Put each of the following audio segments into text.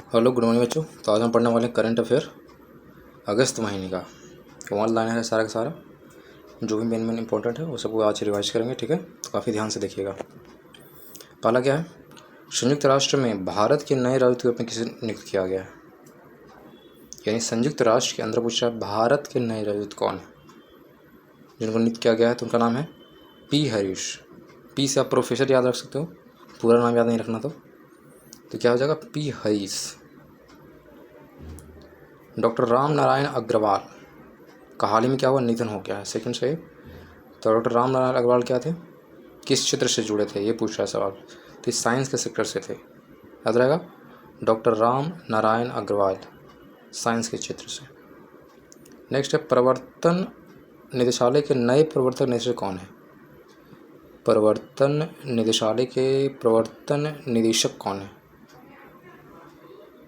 Hello good morning बच्चों। तो आज हम पढ़ने वाले हैं करंट अफेयर अगस्त महीने का। ऑनलाइन है सारा का सारा, जो भी मेन इंपॉर्टेंट है वो सबको आज रिवाइज करेंगे, ठीक है। तो काफ़ी ध्यान से देखिएगा। पहला क्या है, संयुक्त राष्ट्र में भारत के नए राजदूत में किसे नियुक्त किया गया है। यानी संयुक्त राष्ट्र के अंदर पूछ रहा है भारत के नए राजदूत कौन है जिनको नियुक्त किया गया है। तो उनका नाम है पी हरीश। पी से आप प्रोफेसर याद रख सकते हो, पूरा नाम याद नहीं रखना तो क्या हो जाएगा, पी हरीश। डॉक्टर राम नारायण अग्रवाल का हाल ही में क्या हुआ, निधन हो गया है। सेकंड से तो डॉक्टर राम नारायण अग्रवाल क्या थे, किस क्षेत्र से जुड़े थे, ये पूछ रहा है सवाल। तो साइंस के सेक्टर से थे, याद रहेगा। डॉक्टर राम नारायण अग्रवाल साइंस के क्षेत्र से। नेक्स्ट है, प्रवर्तन निदेशालय के नए प्रवर्तन निदेशक कौन है। प्रवर्तन निदेशालय के प्रवर्तन निदेशक कौन है,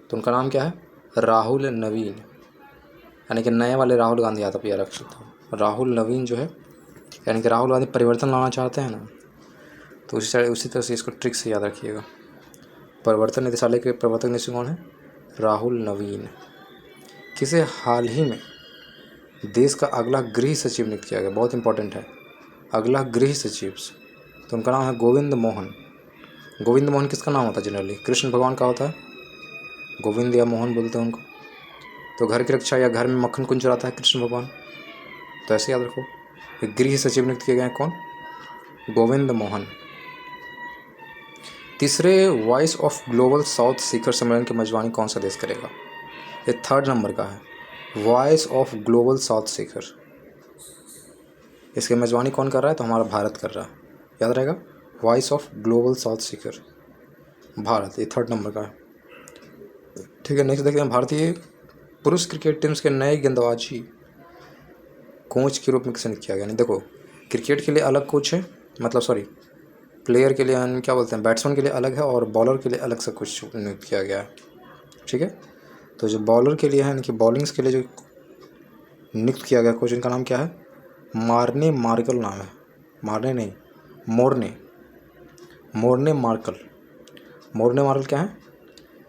तो उनका नाम क्या है, राहुल नवीन। यानी कि नए वाले राहुल गांधी यादव या रख सकता हूँ। राहुल नवीन जो है, यानी कि राहुल गांधी परिवर्तन लाना चाहते हैं ना, तो उसी तरह से इसको ट्रिक से याद रखिएगा। प्रवर्तन निदेशालय के प्रवर्तक निदेशक कौन है, राहुल नवीन। किसे हाल ही में देश का अगला गृह सचिव नियुक्त किया गया, बहुत इंपॉर्टेंट है, अगला गृह सचिव। तो उनका नाम है गोविंद मोहन। गोविंद मोहन किसका नाम होता है, जनरली कृष्ण भगवान का होता है, गोविंद या मोहन बोलते हैं उनको। तो घर की रक्षा या घर में मक्खन कौन चुराता है, कृष्ण भगवान। तो ऐसे याद रखो। गृह सचिव नियुक्त किए गए हैं कौन, गोविंद मोहन। तीसरे वॉइस ऑफ ग्लोबल साउथ शिखर सम्मेलन की मेजबानी कौन सा देश करेगा, ये 3rd नंबर का है। वॉइस ऑफ ग्लोबल साउथ शिखर, इसकी मेजबानी कौन कर रहा है, तो हमारा भारत कर रहा है, याद रहेगा। वॉइस ऑफ ग्लोबल साउथ शिखर भारत, ये 3rd नंबर का है, ठीक है। नेक्स्ट देखते हैं, भारतीय पुरुष क्रिकेट टीम्स के नए गेंदबाजी कोच के रूप में किसे नियुक्त किया गया। नहीं देखो, क्रिकेट के लिए अलग कोच है, मतलब सॉरी प्लेयर के लिए क्या बोलते हैं, बैट्समैन के लिए अलग है और बॉलर के लिए अलग से कुछ नियुक्त किया गया है, ठीक है। तो जो बॉलर के लिए है, यानी कि बॉलिंग्स के लिए जो नियुक्त किया गया कोच, इनका नाम क्या है, मार्ने मार्कल नाम है। मार्ने नहीं, Morne Morne Morkel. Morne Morkel क्या है,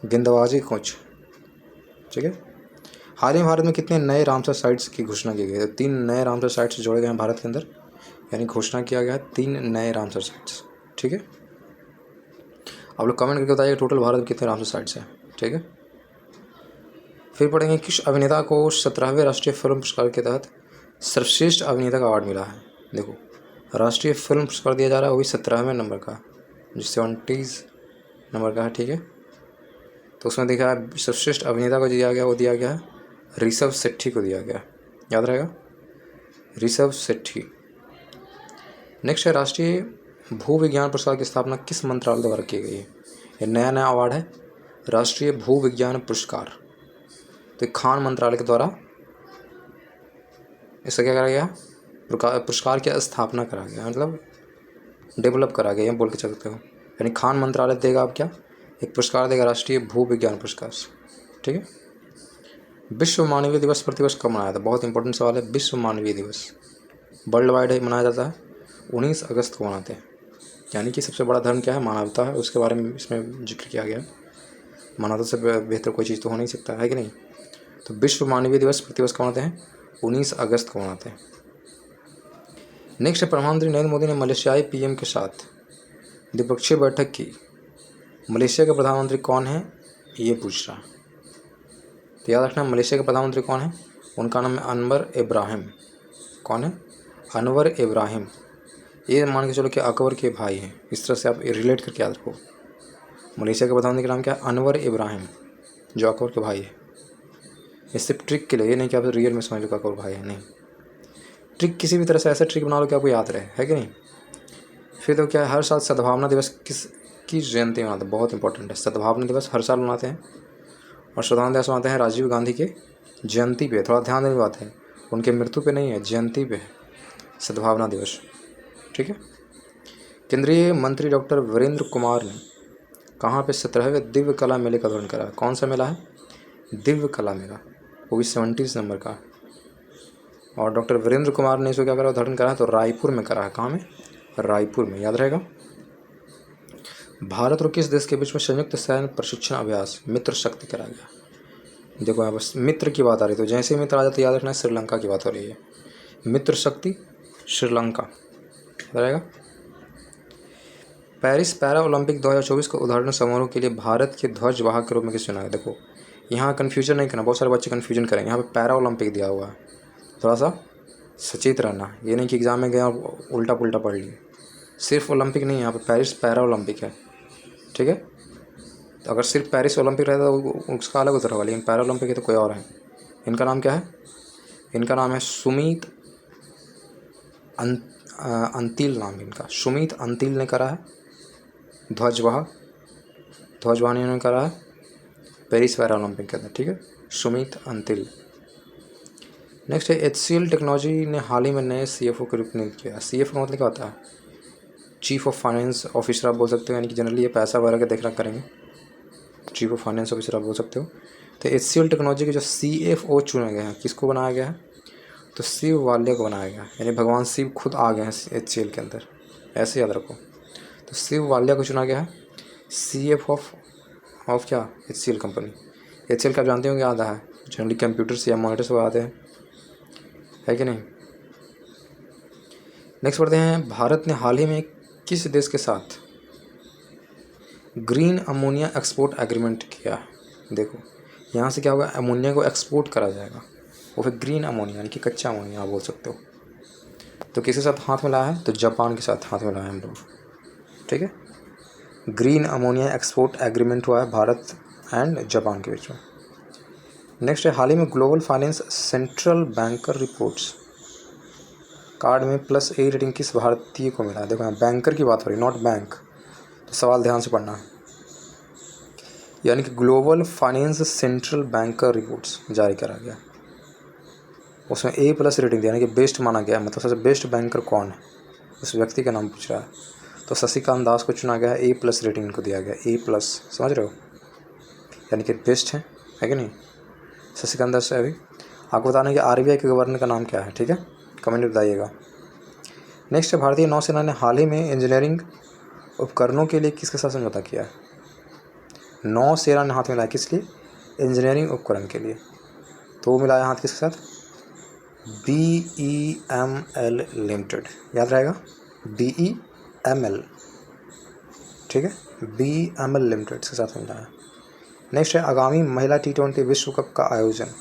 गेंदबाजी कोच, ठीक है। हाल ही में भारत में कितने नए रामसर साइट्स की घोषणा की गई है, तो 3 नए रामसर साइट्स जोड़े गए हैं भारत के अंदर, यानी घोषणा किया गया है 3 नए रामसर साइट्स, ठीक है। आप लोग कमेंट करके बताइए टोटल भारत में कितने रामसर साइट्स हैं, ठीक है। फिर पढ़ेंगे, किस अभिनेता को 17वें राष्ट्रीय फिल्म पुरस्कार के तहत सर्वश्रेष्ठ अभिनेता का अवार्ड मिला है। देखो, राष्ट्रीय फिल्म पुरस्कार दिया जा रहा है, वो भी 17वें नंबर का, जो 70 नंबर का है, ठीक है। तो उसमें देखा है सर्वश्रेष्ठ अभिनेता को दिया गया, वो दिया गया है ऋषभ शेट्टी को दिया गया, याद रहेगा, ऋषभ शेट्टी। नेक्स्ट है, राष्ट्रीय भू विज्ञान पुरस्कार की स्थापना किस मंत्रालय द्वारा की गई है। ये नया अवार्ड है, राष्ट्रीय भू विज्ञान पुरस्कार। तो खान मंत्रालय के द्वारा इसका क्या करा गया, पुरस्कार की स्थापना करा गया, मतलब डेवलप करा गया, ये बोल के चल सकते हो। यानी खान मंत्रालय देगा अब क्या, एक पुरस्कार देगा, राष्ट्रीय भू विज्ञान पुरस्कार, ठीक है। विश्व मानवीय दिवस प्रतिवर्ष कब मनाया जाता है, बहुत इंपॉर्टेंट सवाल है। विश्व मानवीय दिवस वर्ल्ड वाइड मनाया जाता है, 19 अगस्त को मनाते हैं। यानी कि सबसे बड़ा धर्म क्या है, मानवता है, उसके बारे में इसमें जिक्र किया गया है। मानवता से बेहतर कोई चीज़ तो हो नहीं सकता है कि नहीं। तो विश्व मानवीय दिवस प्रतिवर्ष कब मनाते हैं, 19 अगस्त को मनाते हैं। नेक्स्ट है, प्रधानमंत्री नरेंद्र मोदी ने मलेशियाई पीएम के साथ द्विपक्षीय बैठक की। मलेशिया के प्रधानमंत्री कौन है, ये पूछ रहा है। तो याद रखना, मलेशिया के प्रधानमंत्री कौन है, उनका नाम है अनवर इब्राहिम। कौन है, अनवर इब्राहिम। ये मान के चलो कि अकबर के भाई हैं, इस तरह से आप रिलेट करके याद रखो। मलेशिया के प्रधानमंत्री का नाम क्या है, अनवर इब्राहिम, जो अकबर के भाई है। ये सिर्फ ट्रिक के लिए, ये नहीं कि आप रियल में समझ लो अकबर भाई है, नहीं। ट्रिक किसी भी तरह से ऐसा ट्रिक बना लो कि आपको याद रहे, है कि नहीं। फिर तो क्या है, हर साल सद्भावना दिवस की जयंती मनाते हैं, बहुत इंपॉर्टेंट है। सद्भावना दिवस हर साल मनाते हैं, और सद्भावना दिवस मनाते हैं राजीव गांधी के जयंती पे। थोड़ा ध्यान देने की बात है, उनके मृत्यु पे नहीं है, जयंती पे है सद्भावना दिवस, ठीक है। केंद्रीय मंत्री डॉक्टर वीरेंद्र कुमार ने कहाँ पे 17वें दिव्य कला मेले का उद्घाटन करा, कौन सा मेला है, दिव्य कला मेला, वो भी 70 नंबर का। और डॉक्टर वीरेंद्र कुमार ने इसको क्या करा, उद्घाटन करा, तो रायपुर में करा है। कहाँ में, रायपुर में, याद रहेगा। भारत और किस देश के बीच में संयुक्त सैन्य प्रशिक्षण अभ्यास मित्र शक्ति करा गया? देखो यहाँ बस मित्र की बात आ रही, तो जैसे ही मित्र आ जाते याद रखना है श्रीलंका की बात हो रही है। मित्र शक्ति श्रीलंका रहेगा। पेरिस पैरा ओलंपिक 2024 का उद्घाटन समारोह के लिए भारत के ध्वज वाहक के रूप में किस चुना गया? देखो यहाँ कन्फ्यूजन नहीं करना, बहुत सारे बच्चे कन्फ्यूजन करेंगे। यहाँ पे पैरा ओलंपिक दिया हुआ है, थोड़ा सा सचेत रहना। ये नहीं कि एग्जाम में गए और उल्टा पुल्टा पढ़ लिए। सिर्फ ओलंपिक नहीं है यहाँ पे, पेरिस पैरा ओलंपिक है, ठीक है। तो अगर सिर्फ पेरिस ओलंपिक रहता तो उसका अलग उत्तर होगा, लेकिन पैरा ओलंपिक है तो कोई और है। इनका नाम क्या है? इनका नाम है सुमित अंतिल, नाम इनका सुमित अंतिल ने करा है ध्वजवाहक इन्होंने करा है पेरिस पैरा ओलंपिक के अंदर, ठीक है, सुमित अंतिल। नेक्स्ट है HCL टेक्नोलॉजी ने हाल ही में नए CFO के रूप में नियुक्त किया। CFO का मतलब क्या होता है? चीफ ऑफ फाइनेंस ऑफिसर आप बोल सकते हो, यानी कि जनरली ये पैसा वगैरह का देख रख करेंगे, चीफ ऑफ फाइनेंस ऑफिसर आप बोल सकते हो। तो HCL टेक्नोलॉजी के जो CFO चुने गए हैं, किसको बनाया गया है? तो शिव वाल्या को बनाया गया, यानी भगवान शिव खुद आ गए हैं HCL के अंदर, ऐसे याद रखो। तो शिव वाल्या को चुना गया है CFO ऑफ क्या? HCL company. HCL का आप जानते होंगे आता है जनरली कंप्यूटर से या मॉनिटर से आते हैं, है कि नहीं। नेक्स्ट पढ़ते हैं, भारत ने हाल ही में किस देश के साथ ग्रीन अमोनिया एक्सपोर्ट एग्रीमेंट किया है? देखो यहाँ से क्या होगा, अमोनिया को एक्सपोर्ट करा जाएगा, वो फिर ग्रीन अमोनिया यानी कि कच्चा अमोनिया आप बोल सकते हो। तो किसके साथ हाथ में लाया है? तो जापान के साथ हाथ में लाया है हम लोग, ठीक है। ग्रीन अमोनिया एक्सपोर्ट एग्रीमेंट हुआ है भारत एंड जापान के बीच में। नेक्स्ट है, हाल ही में global finance central banker reports card में +A रेटिंग किस भारतीय को मिला है? देखो यहाँ बैंकर की बात हो रही, नॉट बैंक, तो सवाल ध्यान से पढ़ना है। यानी कि global finance central banker reports जारी करा गया, उसमें A+ रेटिंग दिया, यानी कि बेस्ट माना गया, मतलब सबसे बेस्ट बैंकर कौन है उस व्यक्ति का नाम पूछ रहा है। तो शशिकांत दास को चुना गया है, A+ रेटिंग इनको दिया गया, A+, समझ रहे हो, यानी कि बेस्ट है कि नहीं। शशिकांत दास है। अभी आपको बताना है कि RBI के गवर्नर का नाम क्या है, ठीक है, कमेंट में बताइएगा। नेक्स्ट है, भारतीय नौसेना ने हाल ही में इंजीनियरिंग उपकरणों के लिए किसके साथ समझौता किया है? नौसेना ने हाथ मिलाया किस लिए? इंजीनियरिंग उपकरण के लिए। तो वो मिलाया हाथ किसके साथ? BEML लिमिटेड, याद रहेगा, BEML, ठीक है, BEML लिमिटेड के साथ मिलाया। नेक्स्ट है, आगामी महिला T20 विश्व कप का आयोजन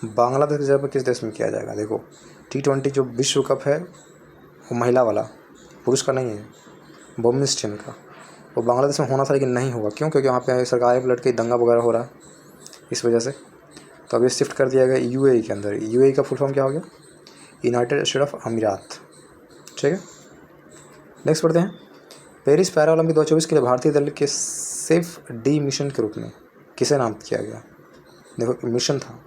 बांग्लादेश की जगह पर किस देश में किया जाएगा? देखो T20 जो विश्व कप है वो महिला वाला, पुरुष का नहीं है, वुमेन्स टीम का, वो बांग्लादेश में होना था लेकिन नहीं हुआ। क्यों? क्योंकि वहाँ पे सरकारी पलट के दंगा वगैरह हो रहा है, इस वजह से। तो अब ये शिफ्ट कर दिया गया UAE के अंदर। UAE का फुल फॉर्म क्या हो गया? यूनाइटेड स्टेट ऑफ अमीरात, ठीक है। नेक्स्ट पढ़ते हैं, पेरिस पैरा ओलंपिक 2024 के लिए भारतीय दल के सेफ डी मिशन के रूप में किसे नामित किया गया? देखो मिशन था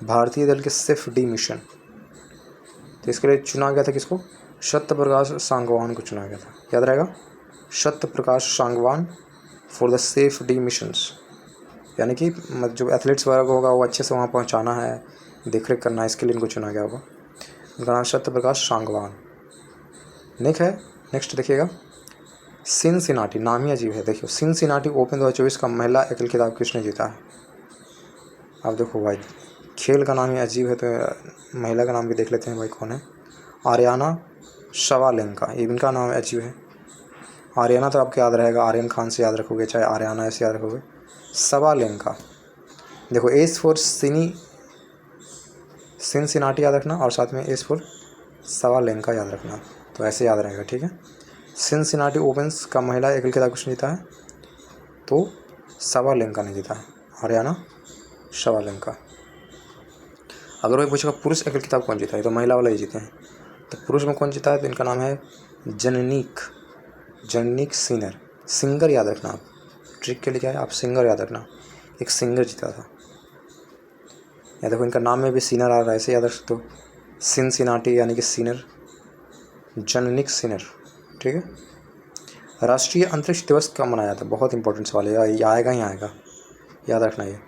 भारतीय दल के सेफ डी मिशन, तो इसके लिए चुना गया था किसको? सत्यप्रकाश सांगवान को चुना गया था, याद रहेगा, Satyaprakash Sangwan for the safe D missions, यानी कि जो एथलीट्स वगैरह को होगा वो अच्छे से वहाँ पहुँचाना है, देख रेख करना है, इसके लिए इनको चुना गया होगा। उनका नाम सत्यप्रकाश सांगवान। नेक्स्ट देखिएगा, सिनसिनाटी, नाम ही अजीब है। देखियो सिनसिनाटी ओपन 2024 का महिला एकल खिताब किसने जीता है? अब देखो भाई खेल का नाम ही अजीब है, तो महिला का नाम भी देख लेते हैं भाई कौन है। आर्याना शवालेंका, ये इनका नाम अजीब है। आर्याना तो आपको याद रहेगा, आर्यन खान से याद रखोगे, चाहे आर्याना ऐसे याद रखोगे। शवालेंका, देखो एस फॉर सिनसिनाटी याद रखना, और साथ में एस फॉर शवालेंका याद रखना, तो ऐसे याद रहेगा, ठीक है। सिनसिनाटी ओपन्स का महिला एकल खिताब किसने जीता है? तो शवालेंका ने जीता है, आर्याना शवालेंका। अगर वही पूछेगा पुरुष एकल खिताब कौन जीता है, तो महिला वाला ही जीते हैं। तो पुरुष में कौन जीता है? तो इनका नाम है जननीक सिनर। सिंगर याद रखना आप, ट्रिक के लिए क्या है, आप सिंगर याद रखना, एक सिंगर जीता था। या देखो इनका नाम में भी सिनर आ रहा है, ऐसे याद रख सकते हो, सिनसिनाटी यानी कि सिनर, जननीक सिनर, ठीक है। राष्ट्रीय अंतरिक्ष दिवस कब मनाया जाता है? बहुत इंपॉर्टेंट सवाल है, ये आएगा ही आएगा, याद रखना ये।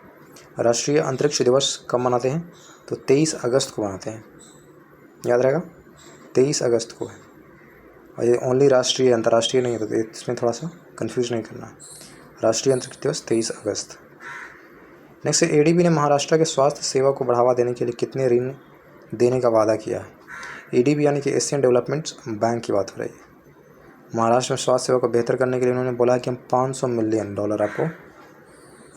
राष्ट्रीय अंतरिक्ष दिवस कब मनाते हैं? तो 23 अगस्त को मनाते हैं, याद रहेगा, 23 अगस्त को है। और ये ओनली राष्ट्रीय, अंतर्राष्ट्रीय नहीं है, तो इसमें थोड़ा सा कंफ्यूज नहीं करना। राष्ट्रीय अंतरिक्ष दिवस 23 अगस्त। नेक्स्ट है एडीबी ने महाराष्ट्र के स्वास्थ्य सेवा को बढ़ावा देने के लिए कितने ऋण देने का वादा किया है? एडीबी यानी कि एशियन डेवलपमेंट बैंक की बात हो रही है। महाराष्ट्र में स्वास्थ्य सेवा को बेहतर करने के लिए उन्होंने बोला कि हम $500 मिलियन आपको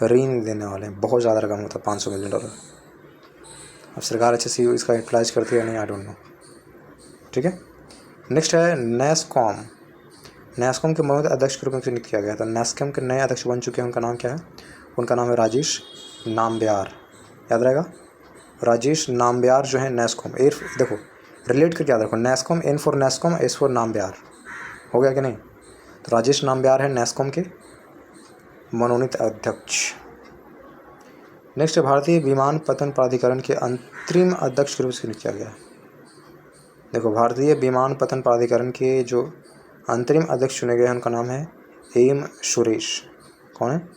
ऋण देने वाले हैं। बहुत ज़्यादा रकम होता है $500 मिलियन। अब सरकार अच्छे से इसका यूटिलाइज करती है या नहीं, आई डोंट नो। ठीक है। नेक्स्ट है नैसकॉम। नैसकॉम के मौजूदा अध्यक्ष के रूप में चयनित किया गया था। नैसकॉम के नए अध्यक्ष बन चुके हैं, उनका नाम क्या है? उनका नाम है राजेश नाम्बियार। याद रहेगा, राजेश नाम्बियार जो है नैसकॉम। देखो रिलेट करके याद रखो, NASSCOM, N for NASSCOM, S for Nambiar. हो गया कि नहीं? तो राजेश नाम्बियार है नैसकॉम के मनोनीत अध्यक्ष। नेक्स्ट है भारतीय विमानपत्तन प्राधिकरण के अंतरिम अध्यक्ष के रूप में किया गया। देखो भारतीय विमानपत्तन प्राधिकरण के जो अंतरिम अध्यक्ष चुने गए हैं उनका नाम है एम सुरेश। कौन है?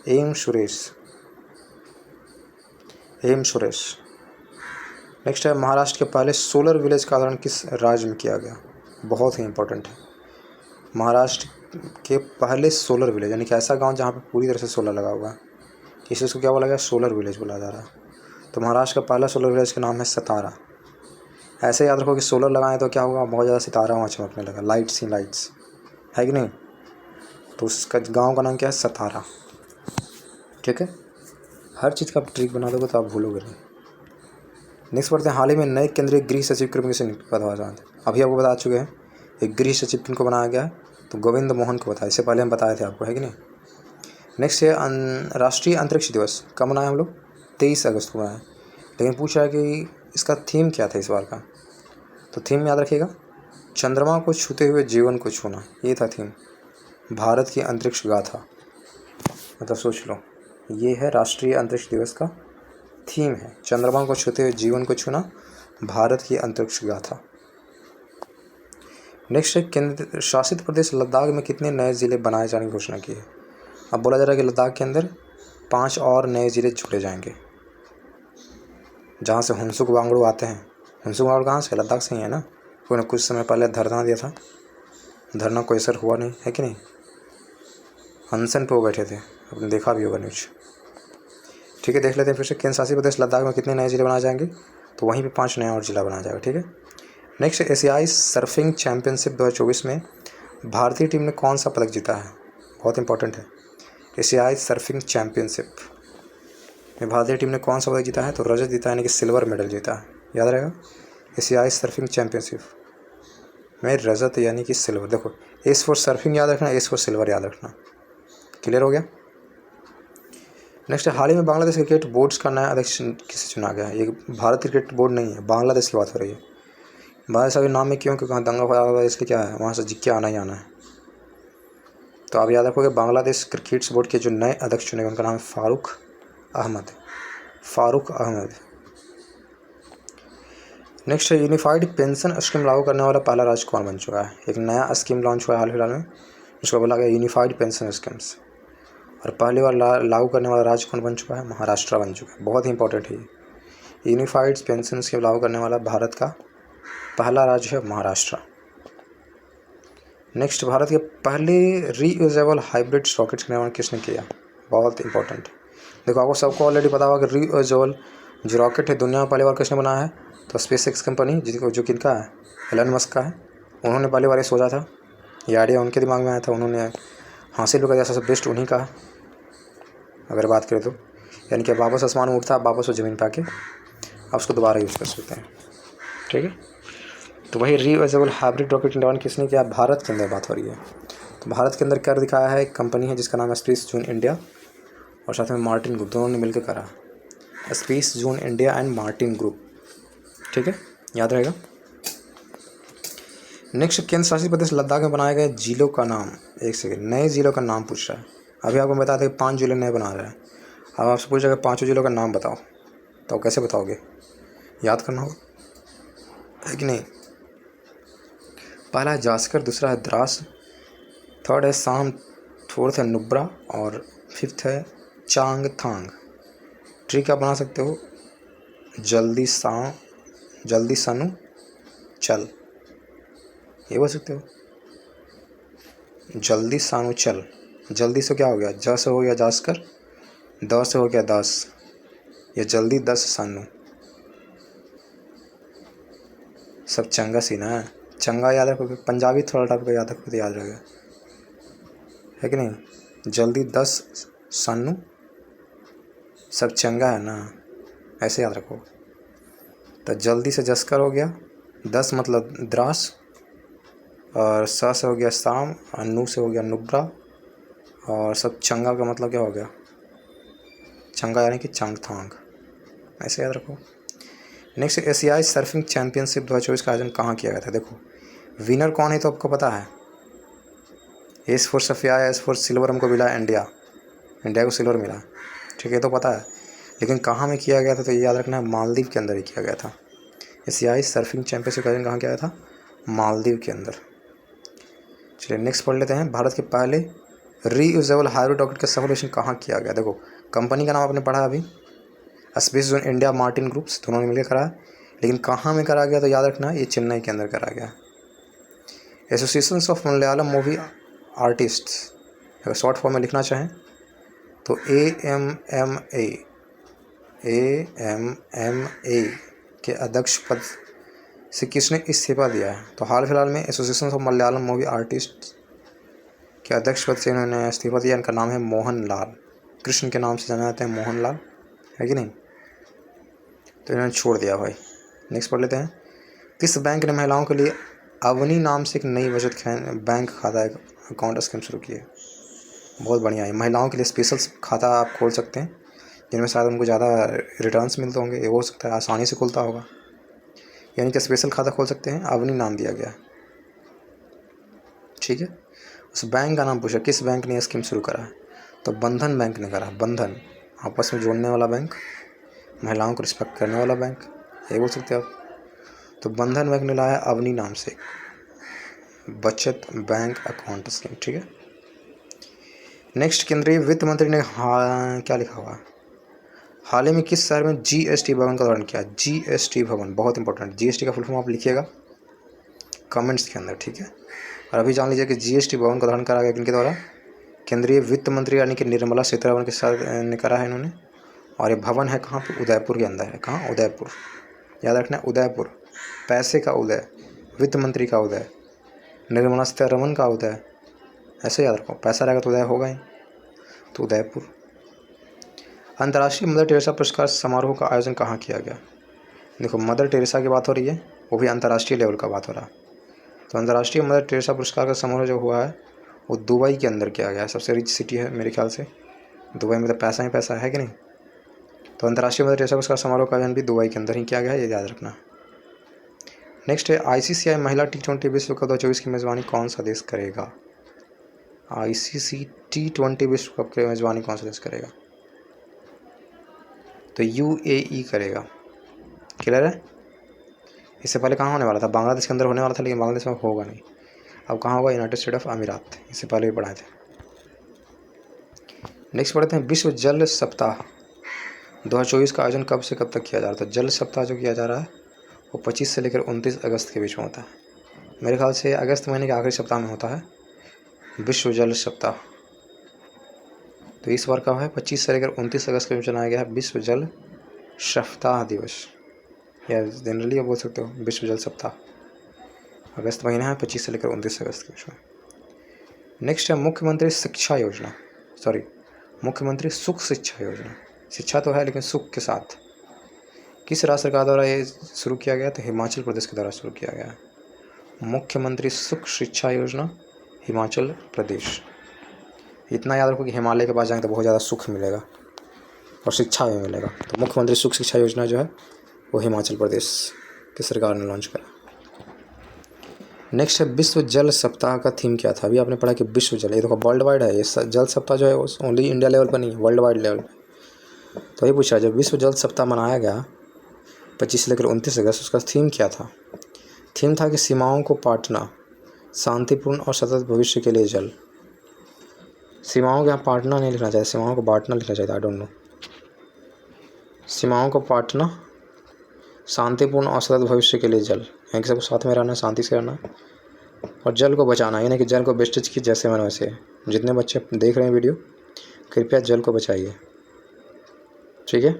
एम सुरेश। नेक्स्ट है महाराष्ट्र के पहले सोलर विलेज का निर्माण किस राज्य में किया गया? बहुत ही इंपॉर्टेंट है। महाराष्ट्र के पहले सोलर विलेज यानी कि ऐसा गांव जहां पे पूरी तरह से सोलर लगा हुआ है, इसी को क्या बोला गया? सोलर विलेज बोला जा रहा है। तो महाराष्ट्र का पहला सोलर विलेज का नाम है सतारा। ऐसे याद रखो कि सोलर लगाएं तो क्या होगा? बहुत ज़्यादा सितारा वहाँ चमकने लगा, लाइट्स ही लाइट्स, है कि नहीं? तो उसका गांव का नाम क्या है? सतारा। ठीक है, हर चीज़ का आप ट्रिक बना दोगे तो आप भूलोगे नहीं। नेक्स्ट पढ़ते हैं, हाल ही में नए केंद्रीय गृह सचिव के रूप में किसे नियुक्त किया गया? अभी आपको बता चुके हैं एक गृह सचिव किनको बनाया गया है, तो गोविंद मोहन को बताया। इससे पहले हम बताए थे आपको, है कि नहीं? नेक्स्ट है राष्ट्रीय अंतरिक्ष दिवस कब मनाए हम लोग? 23 अगस्त को मनाए। लेकिन पूछा है कि इसका थीम क्या था इस बार का? तो थीम याद रखिएगा, चंद्रमा को छूते हुए जीवन को छूना, ये था थीम। भारत की अंतरिक्ष गाथा, मतलब सोच लो, ये है राष्ट्रीय अंतरिक्ष दिवस का थीम है, चंद्रमा को छूते हुए जीवन को छूना, भारत की अंतरिक्ष गाथा। नेक्स्ट है केंद्र शासित प्रदेश लद्दाख में कितने नए ज़िले बनाए जाने की घोषणा की है? अब बोला जा रहा है कि लद्दाख के अंदर 5 और नए ज़िले जुड़े जाएंगे, जहाँ से हुनसुक वांगड़ू आते हैं। हुनसुक वांगड़ू कहाँ से? लद्दाख से ही है ना। उन्होंने कुछ समय पहले धरना दिया था, धरना कोई असर हुआ नहीं, है कि नहीं? अनशन पे वो बैठे थे, आपने देखा भी होगा न्यूज। ठीक है, देख लेते हैं फिर से, केंद्र शासित प्रदेश लद्दाख में कितने नए ज़िले बनाए जाएंगे? तो वहीं पे 5 नया और ज़िला बनाया जाएगा। ठीक है। नेक्स्ट, एशियाई सर्फिंग चैम्पियनशिप 2024 में भारतीय टीम ने कौन सा पदक जीता है? बहुत इंपॉर्टेंट है। एशियाई सर्फिंग चैम्पियनशिप में भारतीय टीम ने कौन सा पदक जीता है? तो रजत जीता है, यानी कि सिल्वर मेडल जीता है। याद रहेगा, एशियाई सर्फिंग चैम्पियनशिप में रजत यानी कि सिल्वर। देखो, एस फॉर सर्फिंग याद रखना, एस फॉर सिल्वर याद रखना। क्लियर हो गया? नेक्स्ट, हाल ही में बांग्लादेश क्रिकेट बोर्ड्स का नया अध्यक्ष किसे चुना गया है? ये भारत क्रिकेट बोर्ड नहीं है, बांग्लादेश की बात हो रही है। बांग्लादेश अभी नाम में क्यों? क्योंकि वहाँ दंगा फसाद हुआ, इसलिए क्या है, वहाँ से जीत के आना ही आना है। तो आप याद रखोगे, बांग्लादेश क्रिकेट बोर्ड के जो नए अध्यक्ष चुने गए उनका नाम है फारूक अहमद। नेक्स्ट है, यूनिफाइड पेंशन स्कीम लागू करने वाला पहला राज्य कौन बन चुका है? एक नया स्कीम लॉन्च हुआ है हाल फिलहाल में, उसको बोला गया यूनिफाइड पेंशन स्कीम्स, और पहली बार लागू करने वाला राज्य कौन बन चुका है? महाराष्ट्र बन चुका है। बहुत ही इंपॉर्टेंट है, यूनिफाइड पेंशन स्कीम लागू करने वाला भारत का पहला राज्य है महाराष्ट्र। नेक्स्ट, भारत के पहले रीयूजेबल हाइब्रिड रॉकेट का निर्माण किसने किया? बहुत इंपॉर्टेंट। देखो, आपको सबको ऑलरेडी पता होगा कि रीयूजेबल जो रॉकेट है दुनिया में पहली बार किसने बनाया है? तो स्पेसएक्स कंपनी, जो किनका है? एलन मस्क का है। उन्होंने पहली बार ये सोचा था, ये आइडिया उनके दिमाग में आया था, उन्होंने हासिल कर दिया। सबसे बेस्ट उन्हीं का है अगर बात करें तो, यानी कि वापस आसमान में उठता है, वापस वो ज़मीन पे आके आप उसको दोबारा यूज़ कर सकते हैं। ठीक है, तो वही रीयूजेबल हाइब्रिड रॉकेट निर्माण किसने किया? भारत के अंदर बात हो रही है। तो भारत के अंदर कर दिखाया है, एक कंपनी है जिसका नाम है स्पेस जून इंडिया, और साथ में मार्टिन ग्रुप, दोनों ने मिलकर करा, space June India and Martin group. ठीक है, याद रहेगा। नेक्स्ट, केंद्र शासित प्रदेश लद्दाख में बनाए गए जिलों का नाम। एक सेकेंड, नए जिलों का नाम पूछ रहा है। अभी आपको बता दें 5 जिले नए बना रहे हैं। अब आपसे पूछेगा 5 जिलों का नाम बताओ, तो कैसे बताओगे? याद करना होगा, है कि नहीं? पहला है जास्कर, दूसरा है द्रास, थर्ड है साम, फोर्थ है नुब्रा, और फिफ्थ है चांगथांग। ट्रिक आप बना सकते हो, जल्दी सनु चल, ये बोल सकते हो। जल्दी सानू चल, जल्दी से क्या हो गया, ज से हो गया जास्कर, द से हो गया दास, ये जल्दी 10 सानू। सब चंगा सी ना, चंगा याद रखोगे, पंजाबी थोड़ा टाइप का याद रखोगे तो याद रहेगा, है कि नहीं। जल्दी 10 सानू, सब चंगा है ना, ऐसे याद रखो। तो जल्दी से जस्कर हो गया, 10 मतलब द्रास, और स से हो गया शाम, और नू से हो गया नुब्रा, और सब चंगा का मतलब क्या हो गया, चंगा यानी कि चांगथांग, ऐसे याद रखो। नेक्स्ट, एशियाई सर्फिंग चैंपियनशिप 2024 का आयोजन कहाँ किया गया था। देखो विनर कौन है तो आपको पता है, S for Safia, S for silver हमको मिला इंडिया, इंडिया को सिल्वर मिला, ठीक है, तो पता है। लेकिन कहाँ में किया गया था तो ये याद रखना है, मालदीव के अंदर ही किया गया था। एशियाई सर्फिंग चैंपियनशिप का आयोजन कहाँ किया गया था, मालदीव के अंदर। चलिए नेक्स्ट पढ़ लेते हैं, भारत के पहले रीयूजेबल हाइब्रिड रॉकेट का सफल मिशन कहाँ किया गया। देखो कंपनी का नाम आपने पढ़ा अभी, space zone India Martin groups, दोनों ने मिलकर करा है, लेकिन कहाँ में करा गया तो याद रखना ये चेन्नई के अंदर करा गया। Association of Malayalam movie artists, अगर शॉर्ट फॉर्म में लिखना चाहें तो AMMA के अध्यक्ष पद से किसने इस्तीफा दिया है। तो हाल फिलहाल में association of Malayalam movie artist के अध्यक्ष पद से इन्होंने इस्तीफा दिया। इनका नाम है मोहन लाल, कृष्ण के नाम से जाना जाते हैं मोहन लाल, है कि नहीं, तो इन्होंने छोड़ दिया भाई। नेक्स्ट पढ़ लेते हैं, किस बैंक ने महिलाओं के लिए अवनी नाम से एक नई बचत बैंक खाता अकाउंट स्कीम शुरू की है। बहुत बढ़िया है, महिलाओं के लिए स्पेशल खाता आप खोल सकते हैं, जिनमें शायद उनको ज़्यादा रिटर्न्स मिलते होंगे, ये हो सकता है, आसानी से खुलता होगा, यानी कि स्पेशल खाता खोल सकते हैं, अवनी नाम दिया गया, ठीक है। उस बैंक का नाम पूछा, किस बैंक ने यह स्कीम शुरू करा है, तो बंधन बैंक ने करा। बंधन आपस में जोड़ने वाला बैंक, महिलाओं को रिस्पेक्ट करने वाला बैंक, ये बोल सकते हैं आप। तो बंधन बैंक ने लाया अवनी नाम से बचत बैंक अकाउंट स्कीम, ठीक है। नेक्स्ट, केंद्रीय वित्त मंत्री ने क्या लिखा हुआ, हाल ही में किस शहर में GST भवन का उद्घाटन किया। GST भवन बहुत इंपॉर्टेंट, GST का फुल फॉर्म आप लिखिएगा कमेंट्स के अंदर, ठीक है। और अभी जान लीजिए कि GST भवन का उद्घाटन करा गया किनके द्वारा, केंद्रीय वित्त मंत्री यानी कि निर्मला सीतारमण के साथ ने करा है इन्होंने। और ये भवन है कहाँ पे, उदयपुर के अंदर है। कहाँ, उदयपुर, याद रखना है उदयपुर, पैसे का उदय, वित्त मंत्री का उदय, निर्मला सीतारमण का उदय, ऐसे याद रखो, पैसा रहेगा तो उदय होगा ही, तो उदयपुर। अंतर्राष्ट्रीय मदर टेरेसा पुरस्कार समारोह का आयोजन कहाँ किया गया। देखो मदर टेरेसा की बात हो रही है, वो भी अंतर्राष्ट्रीय लेवल का बात हो रहा है। तो अंतर्राष्ट्रीय मदर टेरेसा पुरस्कार का समारोह जो हुआ है वो दुबई के अंदर किया गया है। सबसे रिच सिटी है मेरे ख्याल से दुबई में, तो पैसा ही पैसा है कि नहीं। तो अंतर्राष्ट्रीय मदर टेरेसा पुरस्कार समारोह का आयोजन भी दुबई के अंदर ही किया गया है, ये याद रखना। नेक्स्ट है, ICC महिला T20 विश्व कप 2024 की मेज़बानी कौन सा देश करेगा। ICC T20 विश्व कप की मेज़बानी कौन सा देश करेगा, तो UAE करेगा। क्लियर है। इससे पहले कहाँ होने वाला था, बांग्लादेश के अंदर होने वाला था, लेकिन बांग्लादेश में होगा नहीं। अब कहाँ होगा, यूनाइटेड स्टेट ऑफ अमीरात, इससे पहले भी पढ़ाए थे। नेक्स्ट पढ़ते हैं, विश्व जल सप्ताह 2024 का आयोजन कब से कब तक किया जा रहा था। जल सप्ताह जो किया जा रहा है वो 25 से लेकर 29 अगस्त के बीच में होता है। मेरे ख्याल से अगस्त महीने के आखिरी सप्ताह में होता है विश्व जल सप्ताह। तो इस बार कब है, 25 से लेकर 29 अगस्त के बीच बनाया गया है विश्व जल सप्ताह दिवस, या जनरली आप बोल सकते हो विश्व जल सप्ताह। अगस्त महीना है, 25 से लेकर 29 अगस्त के बीच में। नेक्स्ट है, मुख्यमंत्री शिक्षा योजना, मुख्यमंत्री सुख शिक्षा योजना। शिक्षा तो है लेकिन सुख के साथ, किस राज्य सरकार द्वारा ये शुरू किया गया, तो हिमाचल प्रदेश के द्वारा शुरू किया गया है। मुख्यमंत्री सुख शिक्षा योजना, हिमाचल प्रदेश। इतना याद रखो कि हिमालय के पास जाएंगे तो बहुत ज़्यादा सुख मिलेगा और शिक्षा भी मिलेगा। तो मुख्यमंत्री सुख शिक्षा योजना जो है वो हिमाचल प्रदेश की सरकार ने लॉन्च करा। नेक्स्ट है, विश्व जल सप्ताह का थीम क्या था। अभी आपने पढ़ा कि विश्व जल, ये देखो वर्ल्ड वाइड है, ये जल सप्ताह जो है वो ओनली इंडिया लेवल पर नहीं, वर्ल्ड वाइड लेवल पर। तो ये पूछा, जब विश्व जल सप्ताह मनाया गया 25 से लेकर 29 अगस्त, उसका थीम क्या था। थीम था कि सीमाओं को पाटना, शांतिपूर्ण और सतत भविष्य के लिए जल। सीमाओं को यहाँ पाटना नहीं लिखना चाहिए, सीमाओं को बांटना लिखना चाहिए, आई डोंट नो। सीमाओं को पाटना, शांतिपूर्ण और सतत भविष्य के लिए जल, यहाँ सबको साथ में रहना, शांति से रहना, और जल को बचाना, यानी कि जल को वेस्टेज की जैसे मन वैसे। जितने बच्चे देख रहे हैं वीडियो, कृपया जल को बचाइए, ठीक है।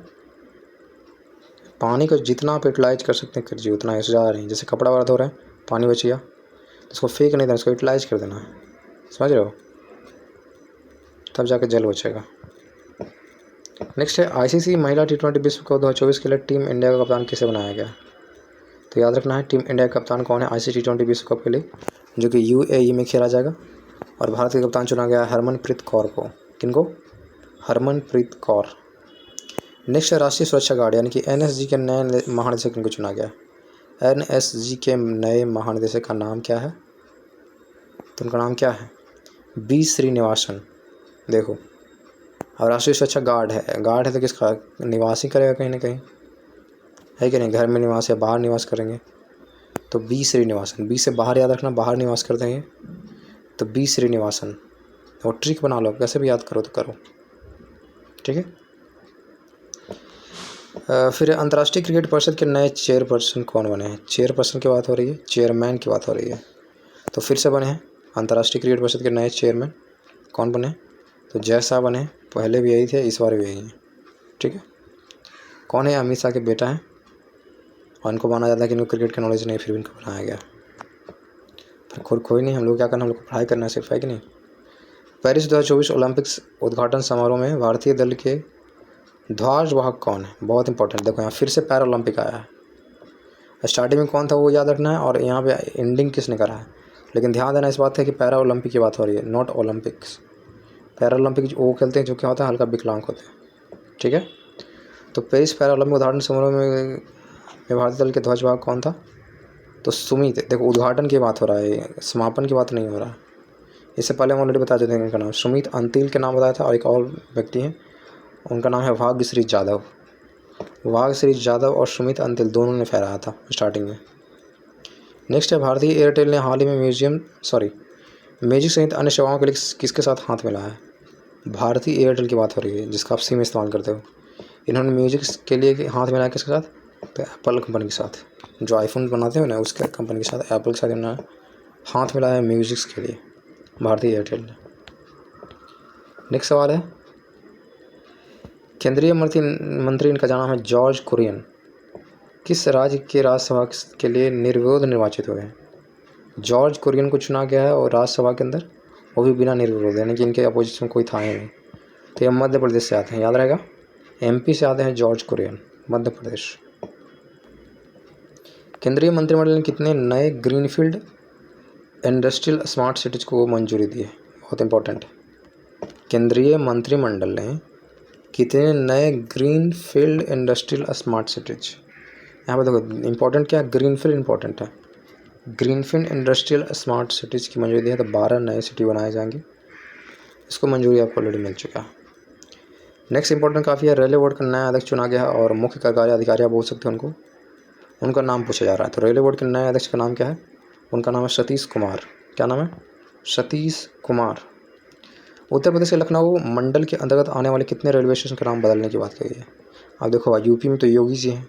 पानी को जितना आप यूटिलाइज कर सकते हैं करिए, उतना, इससे ज़्यादा नहीं। जैसे कपड़ा वगैरह धो रहे हैं, पानी बच गया तो उसको फेंक नहीं देना, उसको यूटिलाइज कर देना है, समझ रहे हो, तब जाके जल बचेगा। नेक्स्ट है आईसीसी महिला T20 विश्व कप 2024 के लिए टीम इंडिया का कप्तान किसे बनाया गया। तो याद रखना है टीम इंडिया का कप्तान कौन है आईसीसी T20 विश्व कप के लिए, जो कि UAE में खेला जाएगा। और भारत के कप्तान चुना गया हरमनप्रीत कौर को। किनको? हरमनप्रीत कौर। नेक्स्ट है राष्ट्रीय सुरक्षा गार्ड यानी कि NSG के नए महानिदेशक किनको चुना गया। NSG के नए महानिदेशक का नाम क्या है? तो उनका नाम क्या है? B श्रीनिवासन। देखो, अब राष्ट्रीय सुरक्षा गार्ड है तो किसका निवास ही करेगा कहीं ना कहीं, है कि नहीं, घर में निवास या बाहर निवास करेंगे, तो B श्रीनिवासन। B से बाहर याद रखना, बाहर निवास कर देंगे तो B श्रीनिवासन। और ट्रिक बना लो, कैसे भी याद करो तो करो, ठीक है। फिर अंतर्राष्ट्रीय क्रिकेट परिषद के नए चेयरपर्सन कौन बने हैं। चेयरपर्सन की बात हो रही है, चेयरमैन की बात हो रही है। तो फिर से बने हैं अंतर्राष्ट्रीय क्रिकेट परिषद के नए चेयरमैन कौन बने, तो जय शाह बने। पहले भी यही थे, इस बार भी यही हैं, ठीक है। कौन है? अमित शाह के बेटा हैं, और इनको माना जाता है कि इनको क्रिकेट का नॉलेज नहीं, फिर भी इनको बनाया गया। फिर कोई नहीं, हम लोग क्या करना, हम लोग को पढ़ाई करना सिर्फ, है कि नहीं। पेरिस 2024 ओलंपिक्स उद्घाटन समारोह में भारतीय दल के ध्वजवाहक कौन है। बहुत इंपॉर्टेंट, देखो यहाँ फिर से पैरा ओलंपिक आया है। स्टार्टिंग में कौन था वो याद रखना है, और यहाँ पे एंडिंग किसने करा है। लेकिन ध्यान देना इस बात है कि पैरा ओलंपिक की बात हो रही है, नॉट ओलंपिक्स। पैरा ओलंपिक वो खेलते हैं जो क्या होता है, हल्का विकलांग होते हैं, ठीक है। तो पेरिस पैरा ओलंपिक उद्घाटन समारोह में भारतीय दल के ध्वजवाहक कौन था, तो सुमित। देखो उद्घाटन की बात हो रहा है, समापन की बात नहीं हो रहा है। इससे पहले हम ऑलरेडी बता देते हैं इनका नाम, सुमित अंतिल के नाम बताया था, और एक और व्यक्ति हैं उनका नाम है भाग्यश्री जाधव। भाग्यश्री जाधव और सुमित अंतिल दोनों ने फहराया था स्टार्टिंग में। नेक्स्ट है भारतीय एयरटेल ने हाल ही में मैजिक सहित अन्य सेवाओं के लिए किसके साथ हाथ मिलाया है। भारतीय एयरटेल की बात हो रही है, जिसका आप सिम इस्तेमाल करते हो। इन्होंने म्यूजिक के लिए हाथ मिलाया किसके साथ, तो एप्पल कंपनी के साथ। जो आईफोन बनाते हो ना, उसके कंपनी के साथ, एप्पल के साथ इन्होंने हाथ मिलाया है म्यूजिक्स के लिए, भारतीय एयरटेल ने। नेक्स्ट सवाल है, केंद्रीय मंत्री इनका नाम है जॉर्ज कुरियन, किस राज्य के राज्यसभा के लिए निर्विरोध निर्वाचित हुए हैं। जॉर्ज कुरियन को चुना गया है, और राज्यसभा के अंदर वो भी बिना निर्विरोध, यानी कि इनके अपोजिशन कोई था ही नहीं। तो ये मध्य प्रदेश से आते हैं, याद रहेगा, MP से आते हैं जॉर्ज कुरियन, मध्य प्रदेश। केंद्रीय मंत्रिमंडल ने कितने नए ग्रीनफील्ड इंडस्ट्रियल स्मार्ट सिटीज़ को मंजूरी दी है। बहुत इंपॉर्टेंट है, केंद्रीय मंत्रिमंडल ने कितने नए ग्रीनफील्ड इंडस्ट्रियल स्मार्ट सिटीज़, यहाँ पर देखो इंपॉर्टेंट क्या है, ग्रीनफील्ड इंपॉर्टेंट है। ग्रीनफील्ड इंडस्ट्रियल स्मार्ट सिटीज़ की मंजूरी दी है, तो 12 नए सिटी बनाए जाएंगे, इसको मंजूरी आपको ऑलरेडी मिल चुका है। नेक्स्ट इंपॉर्टेंट काफ़ी है, रेलवे बोर्ड का नया अध्यक्ष चुना गया है, और मुख्य कार्यकारी अधिकारी आप बोल सकते हैं उनको, उनका नाम पूछा जा रहा है। तो रेलवे बोर्ड के नए अध्यक्ष का नाम क्या है, उनका नाम है सतीश कुमार। क्या नाम है? सतीश कुमार। उत्तर प्रदेश के लखनऊ मंडल के अंतर्गत आने वाले कितने रेलवे स्टेशन का नाम बदलने की बात कही है। अब देखो भाई, यूपी में तो योगी जी हैं,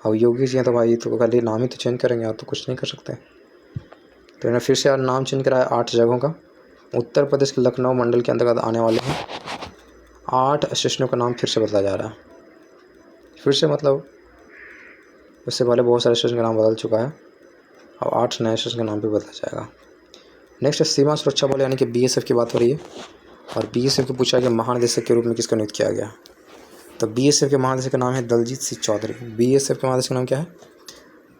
अब योगी जी हैं तो भाई तो खाली नाम ही तो चेंज करेंगे, आप तो कुछ नहीं कर सकते। तो इन्होंने फिर से यार नाम चेंज कराया 8 जगहों का। उत्तर प्रदेश के लखनऊ मंडल के अंतर्गत आने वाले हैं 8 स्टेशनों का नाम फिर से बदला जा रहा है। फिर से मतलब उससे पहले बहुत सारे स्टेशन का नाम बदल चुका है, अब 8 नए स्टेशन का नाम भी बदला जाएगा। नेक्स्ट है सीमा सुरक्षा बल यानी कि BSF की बात हो रही है, और BSF को पूछा गया महानिदेशक के रूप में किसका नियुक्त किया गया। तो BSF के महानिदेशक का नाम है दलजीत सिंह चौधरी। BSF के महानिदेशक का नाम क्या है?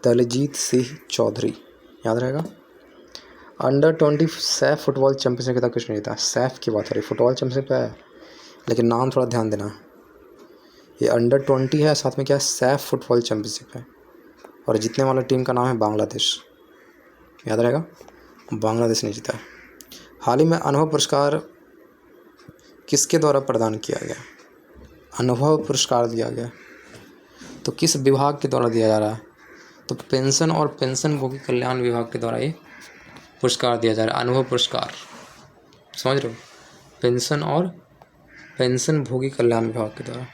दलजीत सिंह चौधरी, याद रहेगा। अंडर 20 सैफ फुटबॉल चैंपियनशिप का किसने जीता। सैफ की बात हो रही है, फुटबॉल चैंपियनशिप है, लेकिन नाम थोड़ा ध्यान देना। ये अंडर 20 है, साथ में क्या है, सैफ फुटबॉल चैंपियनशिप है, और जीतने वाला टीम का नाम है बांग्लादेश, याद रहेगा, बांग्लादेश ने जीता। हाल ही में अनुभव पुरस्कार किसके द्वारा प्रदान किया गया। अनुभव पुरस्कार दिया गया, तो किस विभाग के द्वारा दिया जा रहा है, तो पेंशन और पेंशनभोगी कल्याण विभाग के द्वारा ये पुरस्कार दिया जा रहा है, अनुभव पुरस्कार, समझ रहे हो, पेंशन और पेंशनभोगी कल्याण विभाग के द्वारा।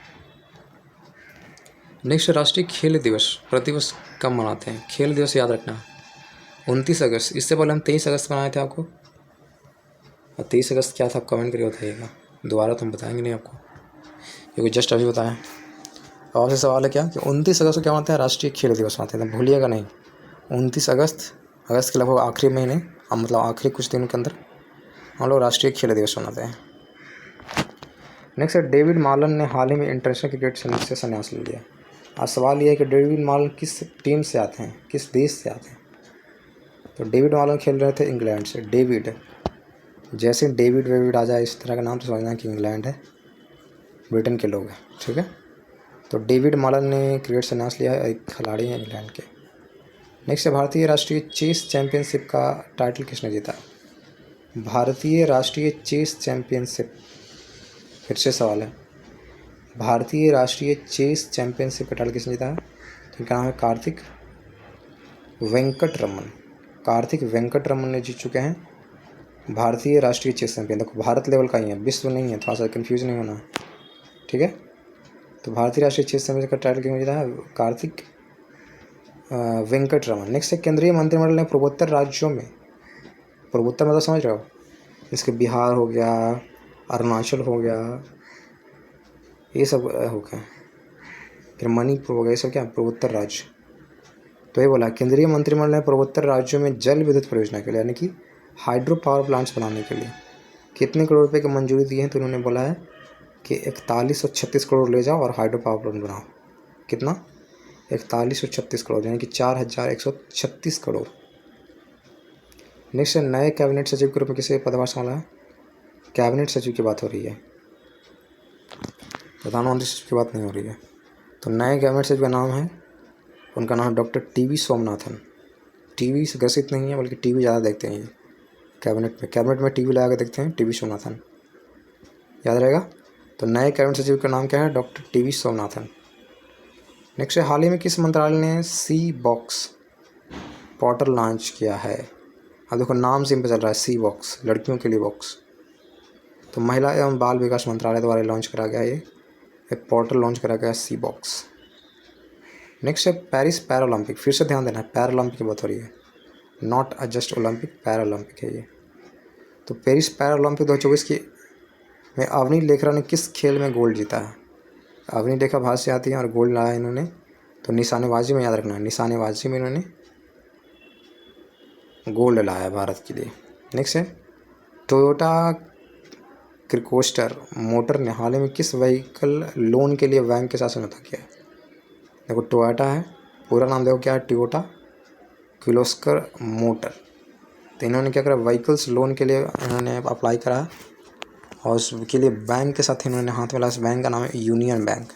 नेक्स्ट, राष्ट्रीय खेल दिवस प्रतिवर्ष कब मनाते हैं। खेल दिवस याद रखना, 29 अगस्त, इससे पहले हम 23 अगस्त बनाए थे आपको। और 23 अगस्त क्या था आप कमेंट करके बताइएगा, दोबारा तो हम बताएंगे नहीं आपको, क्योंकि जस्ट अभी बताएं। और से सवाल है क्या कि 29 अगस्त को क्या मानते हैं, राष्ट्रीय खेल दिवस मानते हैं, तो भूलिएगा नहीं। 29 अगस्त, अगस्त के लगभग आखिरी महीने, मतलब आखिरी कुछ दिनों के अंदर हम लोग राष्ट्रीय खेल दिवस मनाते हैं। नेक्स्ट है, डेविड मालन ने हाल ही में इंटरनेशनल क्रिकेट से संन्यास ले लिया। आज सवाल ये है कि डेविड मालन किस टीम से आते हैं, किस देश से आते हैं। तो डेविड मालन खेल रहे थे इंग्लैंड से। डेविड, जैसे डेविड वेविड आ जाए इस तरह का नाम तो समझना कि इंग्लैंड है, ब्रिटेन के लोग हैं, ठीक है। तो डेविड मालन ने क्रिकेट संन्यास लिया है, एक खिलाड़ी हैं इंग्लैंड के। नेक्स्ट है, भारतीय राष्ट्रीय चेस चैंपियनशिप का टाइटल किसने जीता। भारतीय राष्ट्रीय चेस चैंपियनशिप, फिर से सवाल है, भारतीय राष्ट्रीय चेस चैंपियनशिप का टाइटल किसने जीता है। तो इनका नाम है कार्तिक वेंकटरमन। कार्तिक वेंकटरमन ने जीत चुके हैं भारतीय राष्ट्रीय चेस चैंपियन। देखो भारत लेवल का ही है, विश्व नहीं है, थोड़ा सा कन्फ्यूज नहीं होना, ठीक है। तो भारतीय राष्ट्रीय चेस चैंपियन का टाइटल किसने जीता है, कार्तिक वेंकटरमन। नेक्स्ट है, केंद्रीय मंत्रिमंडल ने पूर्वोत्तर राज्यों में, पूर्वोत्तर मतलब समझ रहे हो, इसके बिहार हो गया, अरुणाचल हो गया, ये सब हो गया, फिर मणिपुर हो गया, ये सब क्या पूर्वोत्तर राज्य। तो ये बोला केंद्रीय मंत्रिमंडल ने पूर्वोत्तर राज्यों में जल विद्युत परियोजना के लिए, यानी कि हाइड्रो पावर प्लांट्स बनाने के लिए कितने करोड़ रुपए की मंजूरी दी है। तो उन्होंने बोला है कि 4136 करोड़ ले जाओ और हाइड्रो पावर प्लांट बनाओ। कितना, 4136 करोड़, यानी कि 4136 करोड़। नेक्स्ट नए कैबिनेट सचिव के रूप में किसे पदभार संभाला है। कैबिनेट सचिव की बात हो रही है, प्रधानमंत्री सचिव की बात नहीं हो रही है। तो नए कैबिनेट सचिव का नाम है, उनका नाम है डॉक्टर टीवी सोमनाथन। टीवी से ग्रसित नहीं है, बल्कि टीवी ज़्यादा देखते हैं ये कैबिनेट में टीवी लगा के देखते हैं, टीवी सोमनाथन, याद रहेगा। तो नए कैबिनेट सचिव का नाम क्या है, डॉक्टर टीवी सोमनाथन। नेक्स्ट है, हाल ही में किस मंत्रालय ने सी बॉक्स पोर्टल लॉन्च किया है। अब देखो नाम से चल रहा है, सी बॉक्स, लड़कियों के लिए बॉक्स। तो महिला एवं बाल विकास मंत्रालय द्वारा लॉन्च करा गया ये एक पोर्टल लॉन्च करा गया, सी बॉक्स। नेक्स्ट है, पेरिस पैरालंपिक, फिर से ध्यान देना है, पैरालंपिक की बात हो रही है, not a just Olympic, Paralympic है ये। तो पेरिस पैरालंपिक 2024 की में अवनी लेखरा ने किस खेल में गोल्ड जीता है। अवनी लेखरा भारत से आती हैं और गोल्ड लाया इन्होंने, तो निशानेबाजी में याद रखना है, निशानेबाजी में इन्होंने गोल्ड लाया भारत के लिए। नेक्स्ट है, टोयोटा क्रिकोस्टर मोटर ने हाल ही में किस व्हीकल लोन के लिए बैंक के साथ समझौता किया है। देखो टोयोटा है, पूरा नाम देखो क्या है, टोयोटा किर्लोस्कर मोटर। तो इन्होंने क्या करा, व्हीकल्स लोन के लिए इन्होंने अप्लाई करा और उसके लिए बैंक के साथ इन्होंने हाथ मिलाया। इस बैंक का नाम है यूनियन बैंक,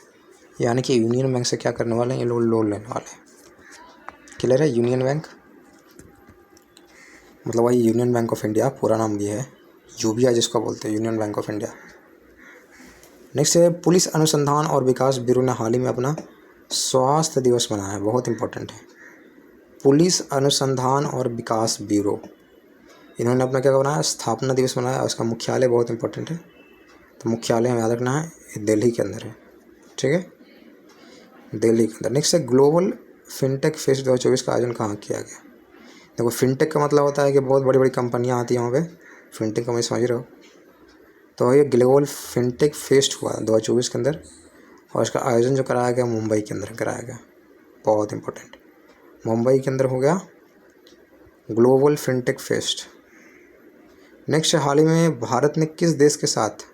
यानी कि यूनियन बैंक से क्या करने वाले हैं ये लोग, लोन लेने वाले हैं। क्लियर है, यूनियन बैंक मतलब वही यूनियन बैंक ऑफ इंडिया, पूरा नाम भी है, यूबीआई जिसको बोलते हैं, union bank of India. Next है, पुलिस अनुसंधान और विकास ब्यूरो ने हाल ही में अपना स्वास्थ्य दिवस मनाया है, बहुत इंपॉर्टेंट है। पुलिस अनुसंधान और विकास ब्यूरो, इन्होंने अपना क्या बनाया, स्थापना दिवस मनाया। उसका मुख्यालय बहुत इंपॉर्टेंट है, तो मुख्यालय हमें याद रखना है, ये दिल्ली के अंदर है, ठीक है, दिल्ली के अंदर। नेक्स्ट है, ग्लोबल फिनटेक फेस्ट 2024 का आयोजन कहाँ किया गया। देखो फिनटेक का मतलब होता है कि बहुत बड़ी बड़ी कंपनियाँ आती हैं वहाँ पे, फिनटेक का मैं समझ रहा हूँ। तो ये ग्लोबल फिनटेक फेस्ट हुआ 2024 के अंदर, और इसका आयोजन जो कराया गया मुंबई के अंदर कराया गया, बहुत इंपॉर्टेंट, मुंबई के अंदर हो गया ग्लोबल फिनटेक फेस्ट। नेक्स्ट, हाल ही में भारत ने किस देश के साथ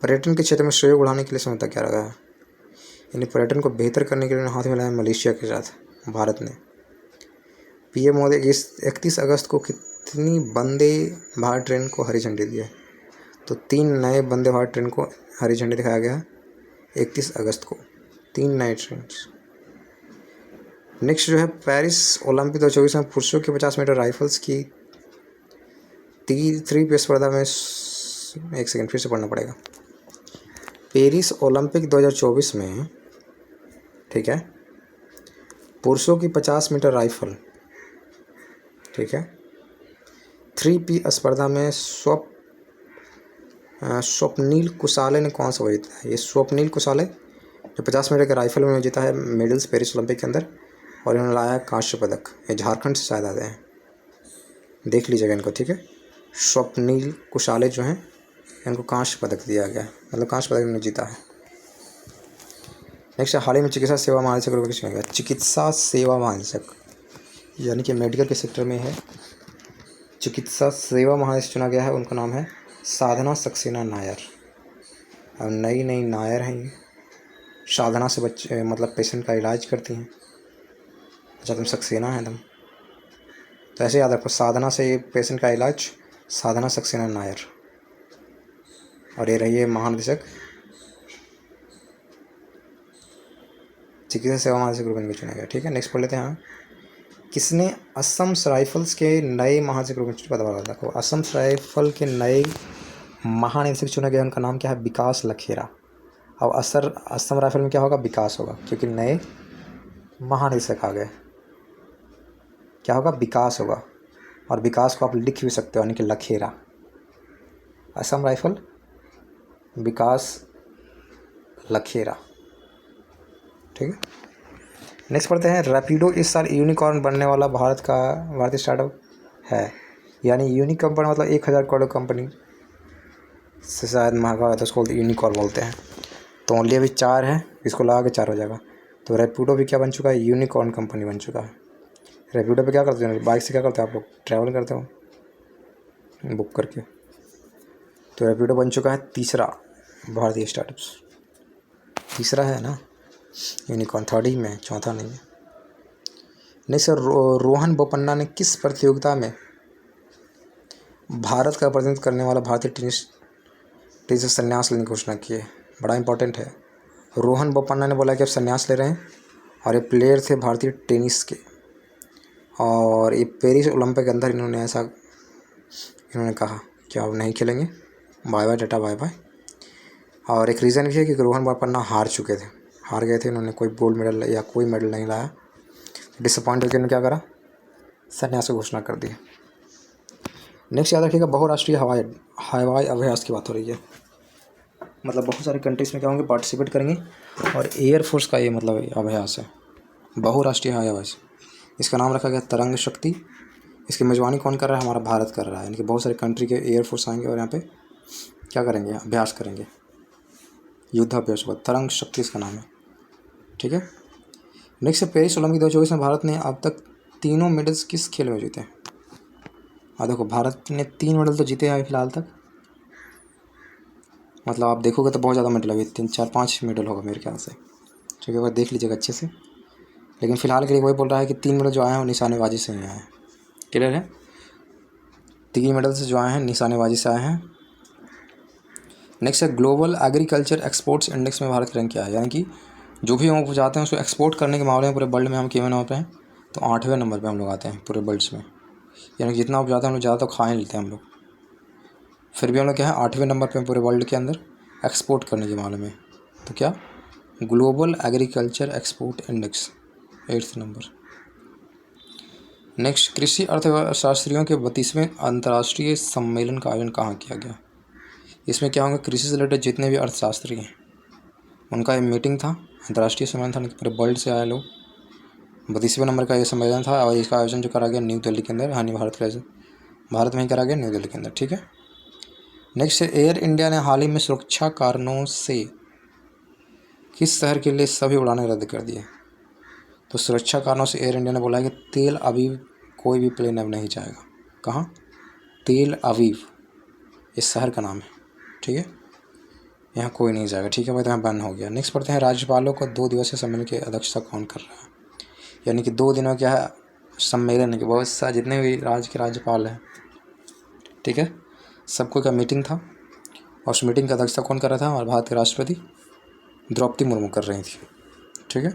पर्यटन के क्षेत्र में सहयोग बढ़ाने के लिए समझौता क्या रखा है। यानी पर्यटन को बेहतर करने के लिए हाथ मिलाया मलेशिया के साथ भारत ने। पीएम मोदी 31 अगस्त को कितनी वंदे भारत ट्रेन को हरी झंडी दी है। तो 3 नए वंदे भारत ट्रेन को हरी झंडी दिखाया गया 31 अगस्त को, 3 नए ट्रेन। नेक्स्ट जो है, पेरिस ओलंपिक 2024 में पुरुषों के 50 मीटर राइफल्स की तीसरी स्पर्धा में, एक सेकंड फिर से पढ़ना पड़ेगा, पेरिस ओलंपिक 2024 में, ठीक है, पुरुषों की 50 मीटर राइफल, ठीक है, 3P स्पर्धा में स्वप्निल कुसाले ने कौन सा जीता है। ये स्वप्निल कुसाले जो 50 मीटर के राइफल में जीता है मेडल्स पेरिस ओलंपिक के अंदर, और इन्होंने लाया है कांस्य पदक। ये झारखंड से शायद आते हैं, देख लीजिएगा इनको, ठीक है। स्वप्नील कुशाले जो हैं इनको कांस्य पदक दिया गया है, मतलब कांस्य पदक इन्होंने जीता है। नेक्स्ट, हाल ही में चिकित्सा सेवा महानिदेशक रूप में चुना गया। चिकित्सा सेवा महानिदेशक यानी कि मेडिकल के सेक्टर में है, चिकित्सा सेवा महानिदेशक चुना गया है। उनका नाम है साधना सक्सेना नायर। अब नई नायर हैं ये, साधना से बच्चे मतलब पेशेंट का इलाज करती हैं। अच्छा, तुम सक्सेना है तुम, तो ऐसे याद रखो, साधना से ये पेशेंट का इलाज, साधना सक्सेना नायर। और ये रही है महानिदेशक चिकित्सा सेवा महानिदेशक रूप में चुना गया, ठीक है। नेक्स्ट पढ़ लेते हैं। हाँ, किसने असम राइफल्स के नए महानिदेशक रूप में पदभार रखा? असम राइफल के नए महानिदेशक चुना गया, उनका नाम क्या है? विकास लखेरा। अब असम राइफल में क्या होगा? विकास होगा, क्योंकि नए महानिदेशक आ गए। क्या होगा? विकास होगा। और विकास को आप लिख भी सकते हो, यानी कि लखेरा। असम राइफल विकास लखेरा, ठीक है। नेक्स्ट पढ़ते हैं। रैपिडो इस साल यूनिकॉर्न बनने वाला भारतीय स्टार्टअप है। यानी यूनिकॉर्न मतलब 1000 करोड़ कंपनी से शायद महंगा है, तो उसको यूनिकॉर्न बोलते हैं। तो ओनली अभी 4 है, इसको लगा के 4 हो जाएगा। तो रैपिडो भी क्या बन चुका है? यूनिकॉर्न कंपनी बन चुका है। रैपिडो पे क्या करते हो? बाइक से क्या करते हो आप लोग? ट्रैवल करते हो बुक करके। तो रैपिडो बन चुका है तीसरा भारतीय स्टार्टअप्स, तीसरा है ना यूनिकॉर्न, थर्ड ही में, चौथा नहीं है। नेक्स्ट, रोहन बोपन्ना ने किस प्रतियोगिता में भारत का प्रतिनिधित्व करने वाला भारतीय टेनिस से संन्यास लेने की घोषणा की है? बड़ा इंपॉर्टेंट है। रोहन बोपन्ना ने बोला कि अब संन्यास ले रहे हैं, और ये प्लेयर थे भारतीय टेनिस के। और ये पेरिस ओलंपिक के अंदर इन्होंने कहा कि अब नहीं खेलेंगे, bye bye tata bye bye. और एक रीज़न भी है कि रोहन बोपन्ना हार गए थे, इन्होंने कोई गोल्ड मेडल या कोई मेडल नहीं लाया। डिसअपॉइंट होकर इन्होंने क्या करा? संन्यास की घोषणा कर दी। नेक्स्ट याद रखिएगा, बहुराष्ट्रीय हवाई अभ्यास की बात हो रही है। मतलब बहुत सारे कंट्रीज़ में क्या होंगे? पार्टिसिपेट करेंगे, और एयरफोर्स का ये मतलब अभ्यास है, बहुराष्ट्रीय हवाई अभ्यास। इसका नाम रखा गया तरंग शक्ति। इसकी मेज़बानी कौन कर रहा है? हमारा भारत कर रहा है। यानी कि बहुत सारे कंट्री के एयरफोर्स आएंगे और यहाँ पे क्या करेंगे? अभ्यास करेंगे, युद्धाभ्यास होगा। तरंग शक्ति इसका नाम है, ठीक है। नेक्स्ट, पेरिस ओलंपिक 2024 में भारत ने अब तक तीनों मेडल्स किस खेल में जीते हैं? देखो, भारत ने 3 मेडल तो जीते हैं फिलहाल तक। मतलब आप देखोगे तो बहुत ज़्यादा मेडल है, 3 4 5 मेडल होगा मेरे ख्याल से, ठीक है। देख लीजिएगा अच्छे से। लेकिन फ़िलहाल के लिए वही बोल रहा है कि 3 मेडल जो आए हैं वो निशानेबाजी से ही आए हैं। क्लियर है? 3 मेडल से जो आए हैं निशानेबाजी से आए हैं। नेक्स्ट है, ग्लोबल एग्रीकल्चर एक्सपोर्ट्स इंडेक्स में भारत की रैंक क्या है? यानी कि जो भी हम उपजाते हैं उसको एक्सपोर्ट करने के मामले में पूरे वर्ल्ड में हम कितने नंबर पे हैं? तो 8वें नंबर पे हम लोग आते हैं पूरे वर्ल्ड में। यानी कि जितना उपजाते हैं हम लोग ज़्यादा तो खा ही लेते हैं हम लोग, फिर भी हम लोग क्या है? 8वें नंबर पे पूरे वर्ल्ड के अंदर एक्सपोर्ट करने के मामले में। तो क्या? Global agriculture export index 8th number. Next, कृषि अर्थशास्त्रियों के 32वें अंतर्राष्ट्रीय सम्मेलन का आयोजन कहाँ किया गया? इसमें क्या होंगे? कृषि से रिलेटेड जितने भी अर्थशास्त्री हैं उनका एक मीटिंग था, अंतर्राष्ट्रीय सम्मेलन था, पूरे वर्ल्ड से आए लोग। 32वें नंबर का ये सम्मेलन था, और इसका आयोजन जो करा गया न्यू दिल्ली के अंदर, हानि भारत में ही करा गया, न्यू दिल्ली के अंदर, ठीक है। नेक्स्ट, एयर इंडिया ने हाल ही में सुरक्षा कारणों से किस शहर के लिए सभी उड़ानें रद्द कर दी है? तो सुरक्षा कारणों से एयर इंडिया ने बोला है कि तेल अवीव कोई भी प्लेन अब नहीं जाएगा। कहाँ? तेल अवीव इस शहर का नाम है, ठीक है। यहाँ कोई नहीं जाएगा, ठीक है भाई, तो यहाँ बंद हो गया। नेक्स्ट पढ़ते हैं, राज्यपालों को 2 दिवसीय सम्मेलन की अध्यक्षता कौन कर रहा है? यानी कि 2 दिनों क्या है सम्मेलन है कि बहुत सारे जितने भी राज्य के राज्यपाल हैं, ठीक है, सबको का मीटिंग था, और उस मीटिंग की अध्यक्षता कौन कर रहा था? हमारे भारत के राष्ट्रपति द्रौपदी मुर्मू कर रही थी, ठीक है।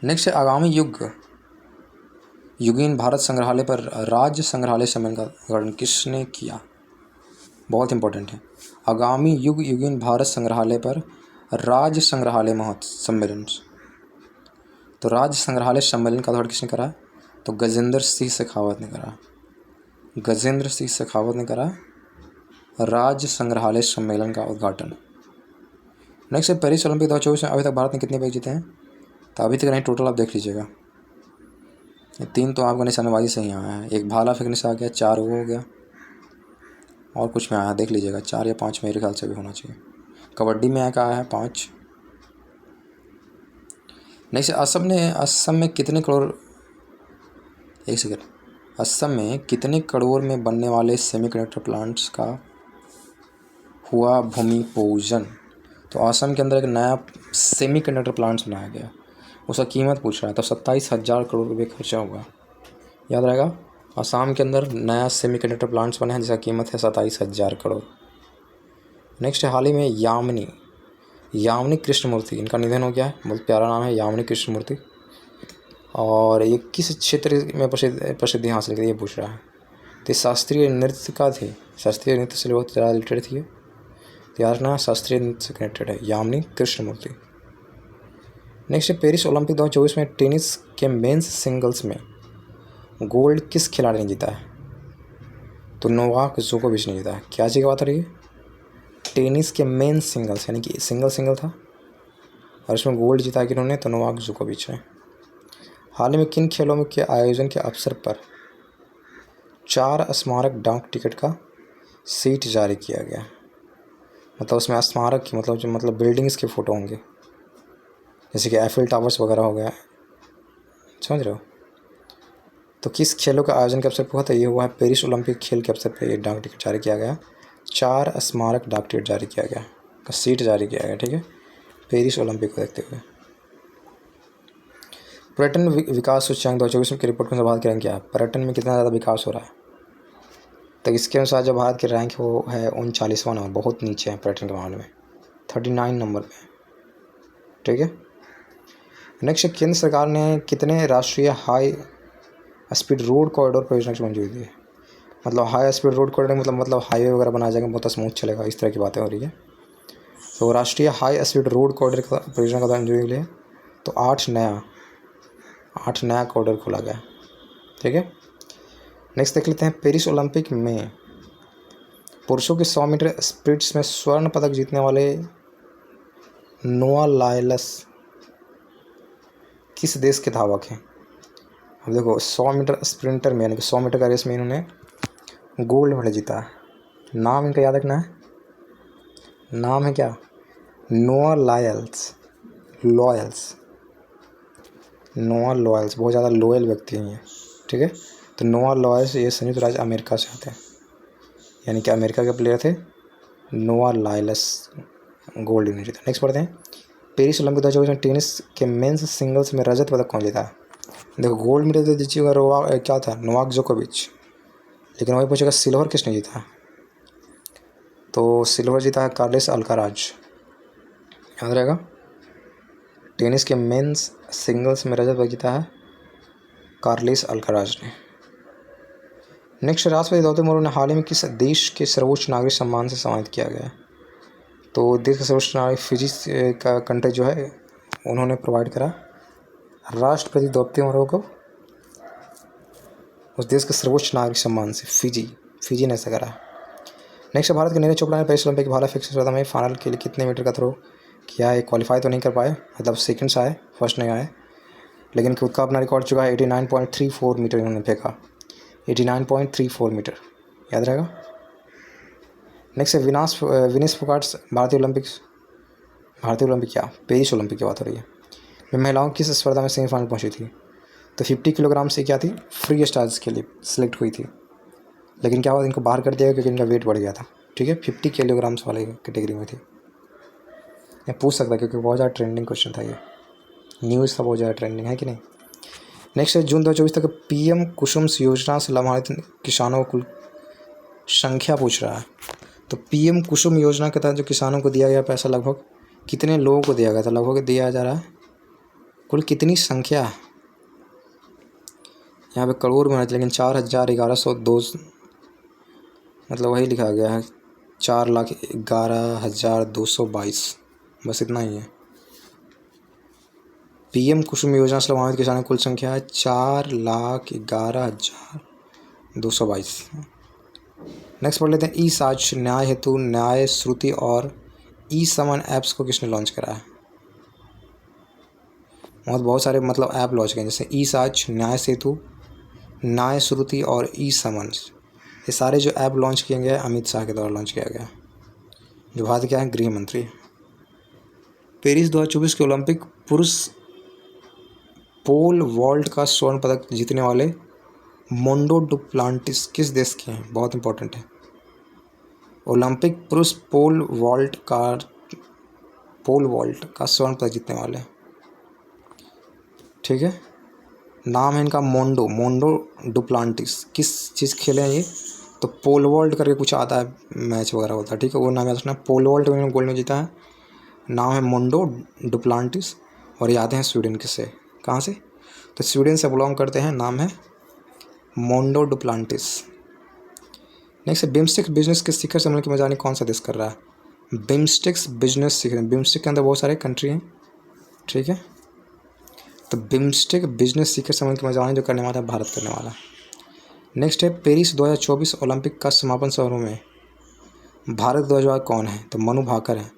नेक्स्ट है, आगामी युगीन भारत संग्रहालय पर राज्य संग्रहालय सम्मेलन का उद्घाटन किसने किया? बहुत इंपॉर्टेंट है। आगामी युगीन भारत संग्रहालय पर राज्य संग्रहालय सम्मेलन, तो राज्य संग्रहालय सम्मेलन का उद्घाटन किसने करा? तो गजेंद्र सिंह शेखावत ने करा। गजेंद्र सिंह शेखावत ने करा राज्य संग्रहालय सम्मेलन का उद्घाटन। नेक्स्ट है, पेरिस ओलंपिक 2024 में अभी तक भारत ने कितने पदक जीते हैं? तो अभी तक नहीं, टोटल आप देख लीजिएगा। ये 3 तो आपका निशानेबाजी से ही आया है। एक भाला फेंकने से आ गया, 4 वो हो गया, और कुछ में आया देख लीजिएगा, 4 या 5 मेरे ख्याल से भी होना चाहिए। कबड्डी में आया है 5। नेक्स्ट, असम में कितने करोड़, एक सेकेंड, असम में कितने करोड़ में बनने वाले सेमीकंडक्टर प्लांट्स का हुआ भूमि पूजन? तो असम के अंदर एक नया सेमीकंडक्टर प्लांट्स बनाया गया, उसका कीमत पूछ रहा है, तो 27,000 करोड़ रुपये खर्चा हुआ। याद रहेगा, असम के अंदर नया सेमीकंडक्टर प्लांट्स बने हैं जिसका कीमत है 27,000 करोड़। नेक्स्ट है, हाल ही में यामिनी कृष्णमूर्ति, इनका निधन हो गया है। बहुत प्यारा नाम है, यामिनी कृष्णमूर्ति। और ये किस क्षेत्र में प्रसिद्धि हासिल की, ये पूछ रहा है। तो शास्त्रीय नृत्य का थे, शास्त्रीय नृत्य से बहुत ज़्यादा रिलेटेड थी। तो याद रखना, शास्त्रीय नृत्य से कनेक्टेड है, यामिनी कृष्णमूर्ति। नेक्स्ट है, पेरिस ओलंपिक 2024 में टेनिस के मेंस सिंगल्स में गोल्ड किस खिलाड़ी ने जीता है? तो नोवाक जोकोविच ने जीता है। क्या चीज़ की बात हो रही है? टेनिस के मेंस सिंगल्स, यानी कि सिंगल था, और इसमें गोल्ड जीता है किन्होंने? तो नोवाक जोकोविच ने। हाल ही में किन खेलों में के आयोजन के अवसर पर 4 स्मारक डाक टिकट का सीट जारी किया गया? मतलब उसमें स्मारक की मतलब बिल्डिंग्स के फ़ोटो होंगे, जैसे कि एफिल टावर्स वगैरह हो गया, समझ रहे हो? तो किस खेलों का आयोजन के अवसर पर हुआ था? ये हुआ है पेरिस ओलंपिक खेल के अवसर पर ये डाक टिकट जारी किया गया। 4 स्मारक डाक टिकट जारी किया गया, का सीट जारी किया गया, ठीक है, पेरिस ओलंपिक को देखते हुए। पर्यटन विकास सूचकांक 2024 की रिपोर्ट में भारत की रैंक क्या है? पर्यटन में कितना ज़्यादा विकास हो रहा है? तो इसके अनुसार जो भारत की रैंक वो है 39वां नंबर, बहुत नीचे है पर्यटन के मामले में, 39 नंबर पे, ठीक है। नेक्स्ट, केंद्र सरकार ने कितने राष्ट्रीय हाई स्पीड रोड कॉरिडोर परियोजना की मंजूरी दी है? मतलब हाई स्पीड रोड कॉरिडोर मतलब हाईवे वगैरह बनाया जाएगा, बहुत स्मूथ चलेगा, इस तरह की बातें हो रही है। तो राष्ट्रीय हाई स्पीड रोड कॉरिडोर परियोजना का मंजूरी मिली है, तो 8 नया कॉरिडोर खोला गया, ठीक है। नेक्स्ट देख लेते हैं, पेरिस ओलंपिक में पुरुषों के 100 मीटर स्प्रिंट्स में स्वर्ण पदक जीतने वाले नोआ लायल्स किस देश के धावक हैं? अब देखो, 100 मीटर स्प्रिंटर में, यानी कि 100 मीटर का रेस में इन्होंने गोल्ड मेडल जीता है। नाम इनका याद रखना है, नाम है क्या? नोआ लॉयल्स, बहुत ज़्यादा लॉयल व्यक्ति हैं ये, ठीक है। तो नोआ लॉयल्स ये संयुक्त राज्य अमेरिका से आते हैं, यानी कि अमेरिका के प्लेयर थे। नोआ लायल्स गोल्ड इन्होंने जीता। नेक्स्ट पढ़ते हैं, पेरिस ओलंपिक 2024 में टेनिस के मेंस सिंगल्स में रजत पदक कौन जीता है? देखो, गोल्ड मेडल तो जीती क्या था, नोवाक जोकोविच, लेकिन वही पूछेगा सिल्वर किसने जीता? तो सिल्वर जीता है कार्लोस अल्काराज, याद रहेगा। टेनिस के मेंस सिंगल्स में रजत पदक जीता है कार्लोस अल्काराज ने। नेक्स्ट, राष्ट्रपति द्रौपदी मुर्मू ने हाल ही में किस देश के सर्वोच्च नागरिक सम्मान से सम्मानित किया गया? तो देश का सर्वोच्च नागरिक फिजी का कंट्री जो है उन्होंने प्रोवाइड करा राष्ट्रपति द्रौपदी मुर्मू को उस देश के सर्वोच्च नागरिक सम्मान से, फिजी ने ऐसा करा। नेक्स्ट, भारत के नीरज चोपड़ा ने पेरिस ओलंपिक की भाला फेंक स्पर्धा में फाइनल के लिए कितने मीटर का थ्रो किया है? क्वालिफाई तो नहीं कर पाए, मतलब सेकंड्स आए, फर्स्ट नहीं आए, लेकिन खुद का अपना रिकॉर्ड चुका है। 89.34 मीटर इन्होंने फेंका, 89.34 मीटर, याद रहेगा। नेक्स्ट है, विनेश फोगाट भारतीय ओलंपिक क्या, पेरिस ओलंपिक की बात हो रही है, में महिलाओं की स्पर्धा में सेमीफाइनल पहुंची थी। तो 50 किलोग्राम से क्या थी, फ्री स्टाइल्स के लिए सिलेक्ट हुई थी, लेकिन क्या हुआ, इनको बाहर कर दिया क्योंकि इनका वेट बढ़ गया था, ठीक है। 50 किलोग्राम्स वाले कैटेगरी में थी। ये पूछ सकता क्योंकि बहुत ज़्यादा ट्रेंडिंग क्वेश्चन था, ये न्यूज़ था, बहुत ज़्यादा ट्रेंडिंग है कि नहीं। नेक्स्ट है, जून 2024 तक PM कुसुम योजना से लाभान्वित किसानों को कुल संख्या पूछ रहा है। तो PM कुसुम योजना के तहत जो किसानों को दिया गया पैसा लगभग कितने लोगों को दिया गया था? लगभग दिया जा रहा है, कुल कितनी संख्या है? यहाँ पे करोड़ में, लेकिन 4,1102, मतलब वही लिखा गया है, 4,11,222, बस इतना ही है। PM कुसुम योजना से लाभान्वित किसानों की कुल संख्या है 4,11,222। नेक्स्ट पढ़ लेते हैं, ई साक्ष्य न्याय हेतु न्याय श्रुति और ई समन ऐप्स को किसने लॉन्च करा है? और बहुत सारे मतलब ऐप लॉन्च किए जैसे ई साच, न्याय सेतु, न्याय श्रुति और ई समन्स। ये सारे जो ऐप लॉन्च किए गए अमित शाह के द्वारा लॉन्च किया गया, जो भारत क्या है गृह मंत्री। पेरिस 2024 के ओलंपिक पुरुष पोल वॉल्ट का स्वर्ण पदक जीतने वाले मोंडो डुप्लांटिस किस देश के हैं? बहुत इंपॉर्टेंट है। ओलंपिक पुरुष पोल वॉल्ट का स्वर्ण पदक जीतने वाले, ठीक है। नाम है इनका मोंडो डुप्लांटिस। किस चीज़ खेले हैं ये? तो पोल वॉल्ट करके कुछ आता है, मैच वगैरह होता है, ठीक है, वो नाम याद रखना। पोल वॉल्ट में गोल्ड में जीता है। नाम है मोंडो डुप्लांटिस और ये आते हैं स्वीडन के से। कहाँ से? तो स्वीडन से बिलोंग करते हैं। नाम है मोंडो डुप्लांटिस। नेक्स्ट है बिम्स्टेक बिजनेस के शिखर सम्मेलन की मेजबानी कौन सा देश कर रहा है? बिम्स्टेक्स बिजनेस शिखर। बिम्स्टेक के अंदर बहुत सारे कंट्री हैं, ठीक है। तो बिम्स्टेक बिजनेस शिखर सम्मेलन की मेजबानी जो करने वाला है भारत करने वाला है। नेक्स्ट है पेरिस 2024 ओलंपिक का समापन समारोह में भारत ध्वजवाहक कौन है? तो मनु भाकर है।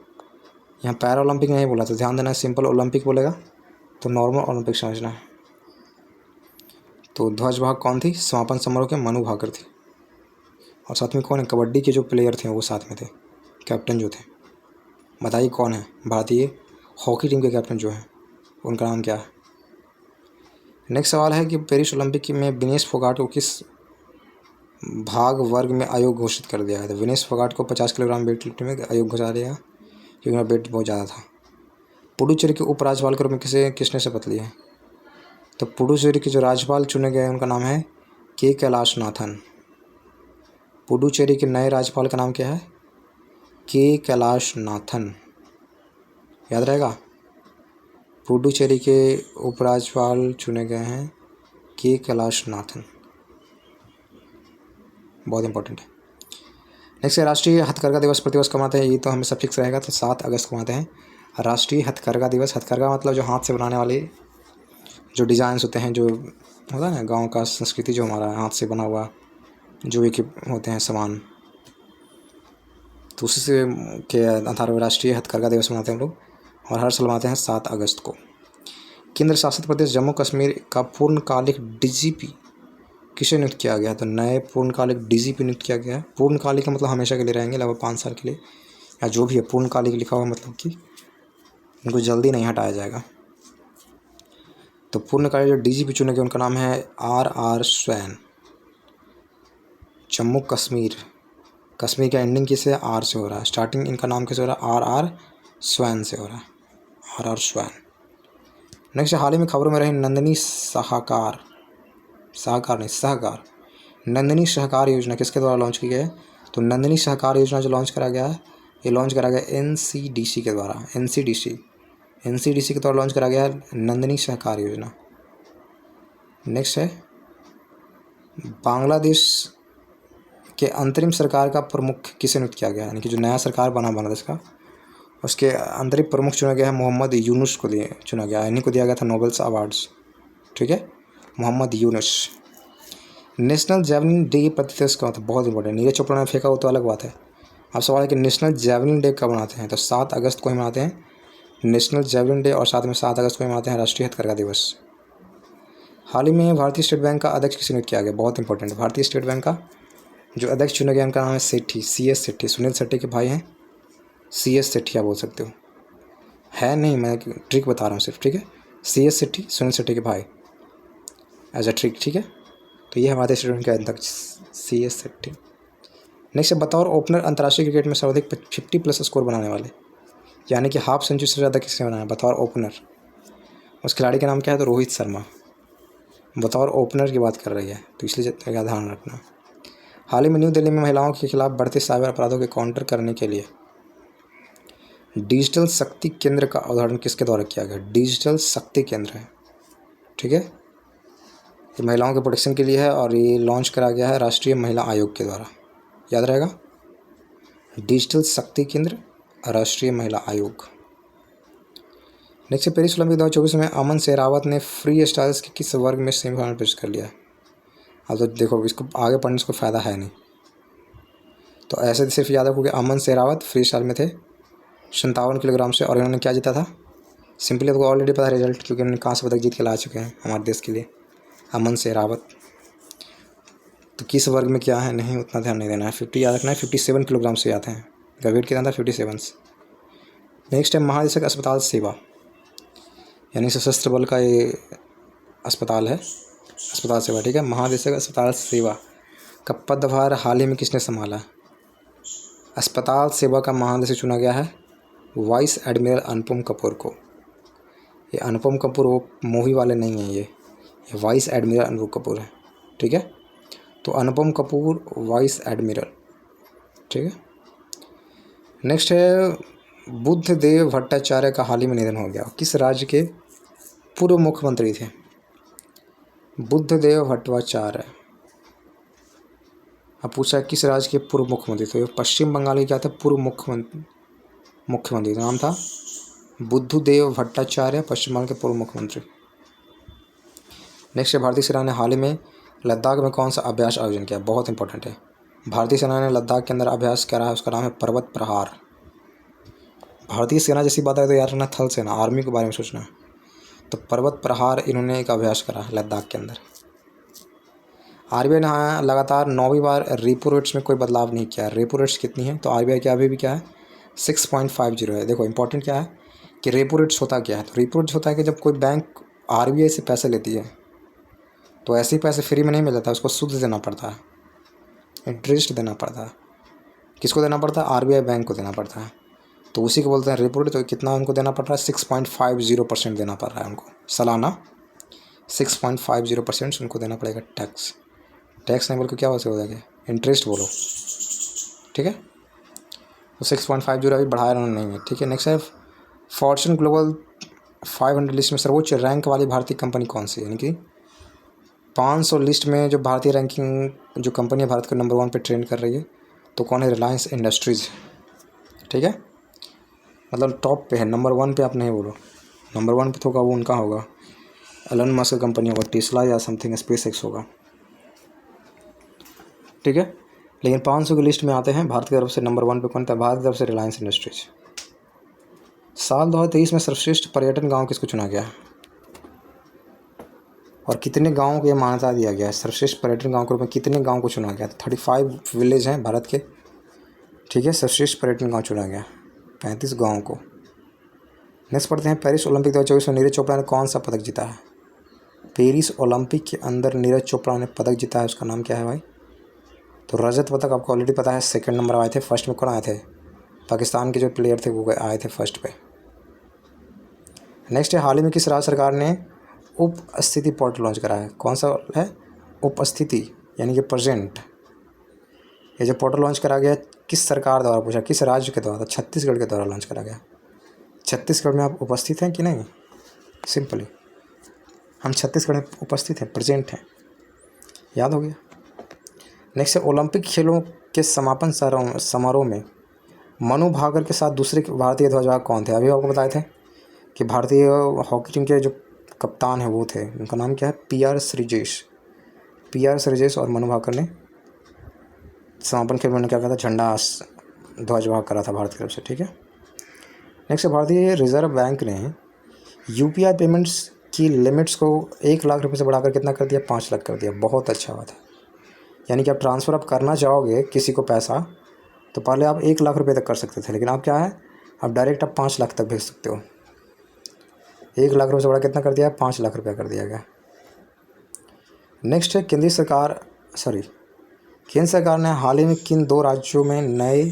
यहाँ पैरा ओलंपिक नहीं बोला, तो ध्यान देना, सिंपल ओलंपिक बोलेगा तो नॉर्मल ओलंपिक समझना है। तो ध्वजवाहक कौन थी समापन समारोह के? मनु भाकर थी। और साथ में कौन है? कबड्डी के जो प्लेयर थे वो साथ में थे, कैप्टन जो थे। बताइए कौन है? भारतीय हॉकी टीम के कैप्टन जो हैं उनका नाम क्या है? नेक्स्ट सवाल है कि पेरिस ओलंपिक में विनेश फोगाट को किस भाग वर्ग में आयोग घोषित कर दिया है? तो विनेश फोगाट को 50 किलोग्राम वेट लिफ्टिंग में आयोग घुसा दिया क्योंकि उनका वेट बहुत ज़्यादा था। पुडुचेरी के उपराज्यपाल के रूप में किसने शपथ ली है? तो पुडुचेरी के जो राज्यपाल चुने गए उनका नाम है के कैलाशनाथन। पुडुचेरी के नए राज्यपाल का नाम क्या है? के कैलाशनाथन, याद रहेगा। पुडुचेरी के उपराज्यपाल चुने गए हैं के कैलाशनाथन, बहुत इंपॉर्टेंट है। नेक्स्ट है राष्ट्रीय हथकरघा दिवस प्रतिवर्ष कब मनाते हैं? ये तो हमें सब फिक्स रहेगा, तो 7 अगस्त को मनाते हैं राष्ट्रीय हथकरघा दिवस। हथकरघा मतलब जो हाथ से बनाने वाले जो डिज़ाइंस होते हैं, जो होता है ना गांव का संस्कृति, जो हमारा हाथ से बना हुआ जो भी होते हैं सामान, तो उसी से के आधार पर राष्ट्रीय हथकरघा दिवस मनाते हैं हम लोग, और हर साल मनाते हैं 7 अगस्त को। केंद्र शासित प्रदेश जम्मू कश्मीर का पूर्णकालिक डीजीपी किसे नियुक्त किया गया? तो नए पूर्णकालिक डीजीपी नियुक्त किया गया है। पूर्णकालिक का मतलब हमेशा के लिए रहेंगे, लगभग 5 साल के लिए, या जो भी है पूर्णकालिक लिखा हुआ मतलब कि उनको जल्दी नहीं हटाया जाएगा। तो पूर्णकालिक जो डीजीपी चुने गए उनका नाम है RR स्वैन। जम्मू कश्मीर, कश्मीर का एंडिंग किससे? आर से हो रहा है, स्टार्टिंग इनका नाम कैसे हो रहा है? RR स्वैन से हो रहा है, RR स्वैन। नेक्स्ट हाल ही में खबरों में रही नंदिनी सहकार नंदिनी सहकार योजना किसके द्वारा लॉन्च की गई है? तो नंदिनी सहकार योजना जो लॉन्च करा गया है, ये लॉन्च करा गया NCDC के द्वारा। NCDC के द्वारा लॉन्च करा गया है नंदिनी सहकार योजना। नेक्स्ट है बांग्लादेश के अंतरिम सरकार का प्रमुख किसे नियुक्त किया गया? यानी कि जो नया सरकार बना बांग्लादेश का, उसके अंतरिम प्रमुख चुना गया है मोहम्मद यूनुस को चुना गया। इन्हीं को दिया गया था नोबेल्स अवार्ड्स, ठीक है, Mohammad Yunus. National javelin day प्रति दिवस का मतलब बहुत इंपॉर्टेंट। नीरज चोपड़ा ने फेंका वो तो अलग बात है। अब सवाल है कि नेशनल जैवलिन डे कब मनाते हैं? तो 7 अगस्त को ही मनाते हैं नेशनल जैवलिन डे, और साथ में 7 अगस्त को ही मनाते हैं राष्ट्रीय हथकरघा दिवस। हाल ही में भारतीय स्टेट बैंक का अध्यक्ष किसे नियुक्त किया गया? बहुत इंपॉर्टेंट है। भारतीय स्टेट बैंक का जो अध्यक्ष चुना गया उनका नाम है सेठी, CS सेठी। सुनील शेट्टी के भाई हैं, CS सेठी आप बोल सकते हो, है नहीं, मैं ट्रिक बता रहा हूँ सिर्फ, ठीक है। CS सेठी सुनील शेट्टी के भाई, एज अ ट्रिक, ठीक है। तो ये हमारे स्टूडेंट का अध्यक्ष CS सेठी। नेक्स्ट है बतौर ओपनर अंतर्राष्ट्रीय क्रिकेट में सर्वाधिक 50+ स्कोर बनाने वाले, यानी कि हाफ सेंचुरी से ज़्यादा किसने बनाया बतौर ओपनर? उस खिलाड़ी का नाम क्या है? तो रोहित शर्मा। बतौर ओपनर की बात कर रही है, तो इसलिए ध्यान रखना। हाल ही में न्यू दिल्ली में महिलाओं के खिलाफ बढ़ते साइबर अपराधों के काउंटर करने के लिए डिजिटल शक्ति केंद्र का उदाहरण किसके द्वारा किया गया? डिजिटल शक्ति केंद्र है, ठीक है, ये महिलाओं के प्रोटेक्शन के लिए है और ये लॉन्च करा गया है राष्ट्रीय महिला आयोग के द्वारा, याद रहेगा, डिजिटल शक्ति केंद्र राष्ट्रीय महिला आयोग। नेक्स्ट पेरिस ओलंपिक 2024 में अमन शेरावत ने फ्री स्टाइल्स के किस वर्ग में सेमीफाइनल प्रवेश कर लिया है? अब तो देखो इसको आगे पढ़ने से कोई फ़ायदा है नहीं, तो ऐसे सिर्फ याद रखो कि अमन शेरावत फ्री स्टाइल में थे 57 किलोग्राम से, और इन्होंने क्या जीता था? सिंपली आपको ऑलरेडी पता है रिजल्ट, क्योंकि उन्होंने कांस्य पदक जीत के ला चुके हैं हमारे देश के लिए, अमन शेरावत। तो किस वर्ग में क्या है नहीं उतना ध्यान नहीं देना है, 50 याद रखना है, 57 किलोग्राम से आते हैं, का वेट कितना था 57। नेक्स्ट है महानिदेशक अस्पताल सेवा, यानी सशस्त्र बल का ये अस्पताल है, अस्पताल सेवा, ठीक है। महानिदेशक अस्पताल सेवा का पदभार हाल ही में किसने संभाला? अस्पताल सेवा का महानिदेशक चुना गया है वाइस एडमिरल अनुपम कपूर को। ये अनुपम कपूर वो मूवी वाले नहीं हैं, ये वाइस एडमिरल अनुपम कपूर है, ठीक है। तो अनुपम कपूर वाइस एडमिरल, ठीक है। नेक्स्ट है बुद्धदेव भट्टाचार्य का हाल ही में निधन हो गया। किस राज्य के पूर्व मुख्यमंत्री थे? बुद्धदेव भट्टाचार्य। अब पूछा है किस राज्य के पूर्व मुख्यमंत्री थे? तो पश्चिम बंगाल के क्या थे पूर्व मुख्यमंत्री, नाम था बुद्धदेव भट्टाचार्य, पश्चिम बंगाल के पूर्व मुख्यमंत्री। नेक्स्ट है भारतीय सेना ने हाल ही में लद्दाख में कौन सा अभ्यास आयोजन किया? बहुत इंपॉर्टेंट है। भारतीय सेना ने लद्दाख के अंदर अभ्यास करा है, उसका नाम है पर्वत प्रहार। भारतीय सेना जैसी बात है तो यार ना थल सेना, आर्मी के बारे में सोचना है। तो पर्वत प्रहार इन्होंने एक अभ्यास करा लद्दाख के अंदर। आरबीआई ने लगातार 9वीं बार रेपो रेट्स में कोई बदलाव नहीं किया। रेपो रेट्स कितनी है? तो आरबीआई की अभी भी क्या है 6.50 है। देखो इंपॉर्टेंट क्या है कि रेपो रेट्स होता क्या है? तो रेपो रेट्स होता है कि जब कोई बैंक आरबीआई से पैसे लेती है तो ऐसे ही पैसे फ्री में नहीं मिल जाता, उसको सूद देना पड़ता है, इंटरेस्ट देना पड़ता है। किसको देना पड़ता है? आरबीआई बैंक को देना पड़ता है। तो उसी को बोलते हैं रेपो रेट। तो कितना उनको देना पड़ रहा है? 6.50% देना पड़ रहा है उनको सालाना, 6.50% उनको देना पड़ेगा टैक्स। टैक्स नहीं बोल के क्या वैसे हो जाएगा? इंटरेस्ट बोलो, ठीक है। तो 6.50 अभी बढ़ाया उन्होंने नहीं है, ठीक है। नेक्स्ट है फॉर्च्यून ग्लोबल 500 लिस्ट में सर्वोच्च रैंक वाली भारतीय कंपनी कौन सी है? यानी कि 500 लिस्ट में जो भारतीय रैंकिंग जो कंपनी भारत को नंबर 1 पे ट्रेंड कर रही है तो कौन है? रिलायंस इंडस्ट्रीज़, ठीक है। मतलब टॉप पे है, नंबर 1 पे आप नहीं बोलो, नंबर 1 पे तो होगा वो उनका होगा, एलन मस्क का कंपनी होगा, टेस्ला या समथिंग स्पेस एक्स होगा, ठीक है। लेकिन 500 की लिस्ट में आते हैं भारत की तरफ से नंबर 1 पे कौन था? भारत की तरफ से रिलायंस इंडस्ट्रीज। साल 2023 में सर्वश्रेष्ठ पर्यटन गांव किसको चुना गया और कितने गांवों को यह मान्यता दिया गया है? सर्वश्रेष्ठ पर्यटन गांव के रूप में कितने गांव को चुना गया? 35 विलेज हैं भारत के, ठीक है। सर्वश्रेष्ठ पर्यटन गांव चुना गया 35 गाँव को। नेक्स्ट पढ़ते हैं पेरिस ओलंपिक 2024 में नीरज चोपड़ा ने कौन सा पदक जीता है? पेरिस ओलंपिक के अंदर नीरज चोपड़ा ने पदक जीता है, उसका नाम क्या है भाई? तो रजत पदक आपको ऑलरेडी पता है, 2nd नंबर आए थे। फर्स्ट में कौन आए थे? पाकिस्तान के जो प्लेयर थे वो आए थे फर्स्ट पे। नेक्स्ट है हाल ही में किस राज्य सरकार ने उपस्थिति पोर्टल लॉन्च करा है? कौन सा है? उपस्थिति यानी कि प्रेजेंट। ये जो पोर्टल लॉन्च करा गया किस सरकार द्वारा? पूछा किस राज्य के द्वारा? छत्तीसगढ़ के द्वारा लॉन्च करा गया। छत्तीसगढ़ में आप उपस्थित हैं कि नहीं? सिंपली हम छत्तीसगढ़ में उपस्थित हैं, प्रेजेंट हैं, याद हो गया। नेक्स्ट है ओलंपिक खेलों के समापन समारोह में मनु भाकर के साथ दूसरे भारतीय ध्वजवाहक कौन थे? अभी आपको बताए थे कि भारतीय हॉकी टीम के जो कप्तान हैं वो थे, उनका नाम क्या है? पी.आर. श्रीजेश और मनु भाकर ने समापन खेल में क्या कहा था? झंडा ध्वजवाहक करा था भारत की तरफ से, ठीक है। नेक्स्ट है भारतीय रिजर्व बैंक ने यूपीआई पेमेंट्स की लिमिट्स को 1 लाख रुपये से बढ़ाकर कितना कर दिया? 5 लाख कर दिया। बहुत अच्छा बात है। यानी कि आप ट्रांसफ़र आप करना चाहोगे किसी को पैसा तो पहले आप 1 लाख रुपये तक कर सकते थे, लेकिन आप क्या है आप डायरेक्ट आप 5 लाख तक भेज सकते हो। 1 लाख रुपये से बड़ा कितना कर दिया? 5 लाख रुपया कर दिया गया। नेक्स्ट है केंद्र सरकार ने हाल ही में किन 2 राज्यों में नए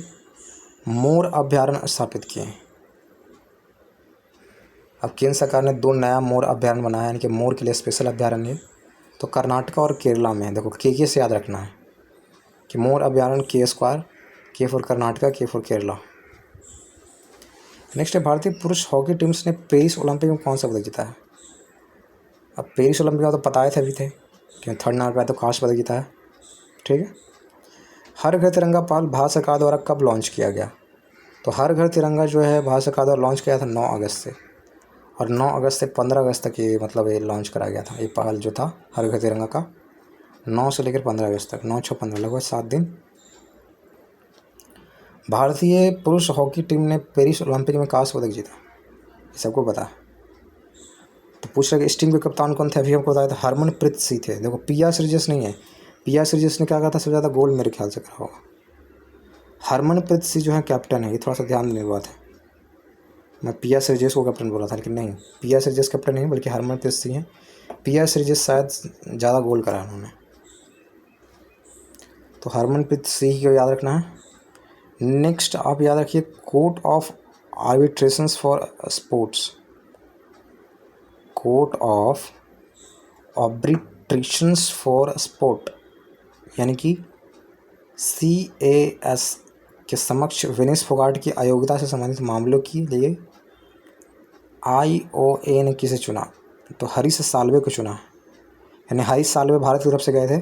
मोर अभ्यारण्य स्थापित किए हैं? अब केंद्र सरकार ने 2 नया मोर अभ्यारण्य बनाया, यानी कि मोर के लिए स्पेशल अभ्यारण्य। तो कर्नाटक और केरला में, देखो के से याद रखना है कि मोर अभ्यारण्य K², K for Karnataka, K for Kerala. Next है भारतीय पुरुष हॉकी टीम्स ने पेरिस ओलंपिक में कौन सा पदक जीता है? अब पेरिस ओलंपिक का तो पता ही थे अभी थे कि 3rd नंबर पर तो कांस्य पदक जीता है, ठीक है। हर घर तिरंगा पहल भारत सरकार द्वारा कब लॉन्च किया गया? तो हर घर तिरंगा जो है भारत सरकार द्वारा लॉन्च किया था 9 अगस्त से, और 9 अगस्त से 15 अगस्त तक ये मतलब ये लॉन्च करा गया था। ये पहल जो था हर घर तिरंगा का 9 से लेकर 15 अगस्त तक, 9-6-15 लगभग 7 दिन। भारतीय पुरुष हॉकी टीम ने पेरिस ओलंपिक में कांस्य पदक जीता, ये सबको पता है। तो पूछ रहा है कि इस टीम के कप्तान कौन थे, अभी हमको बताया था हरमनप्रीत सिंह थे। देखो पिया श्रीजस नहीं है, पिया श्रीजस ने क्या कहा था, सबसे ज़्यादा गोल मेरे ख्याल से करा होगा। हरमनप्रीत सिंह जो है कैप्टन है, ये थोड़ा सा ध्यान देने की बात है। मैं पिया श्रीजस को कैप्टन बोला था, लेकिन नहीं, पिया श्रीजस कैप्टन नहीं बल्कि हरमनप्रीत सिंह है। पिया श्रीजस शायद ज़्यादा गोल करा है उन्होंने, तो हरमनप्रीत सिंह को याद रखना है। नेक्स्ट आप याद रखिए court of arbitrations for sports, court of arbitrations for sport यानी कि CAS के समक्ष विनेश फोगाट की अयोग्यता से संबंधित मामलों के लिए IOA ने किसे चुना, तो हरीश साल्वे को चुना। यानी हरीश साल्वे भारत की तरफ से गए थे,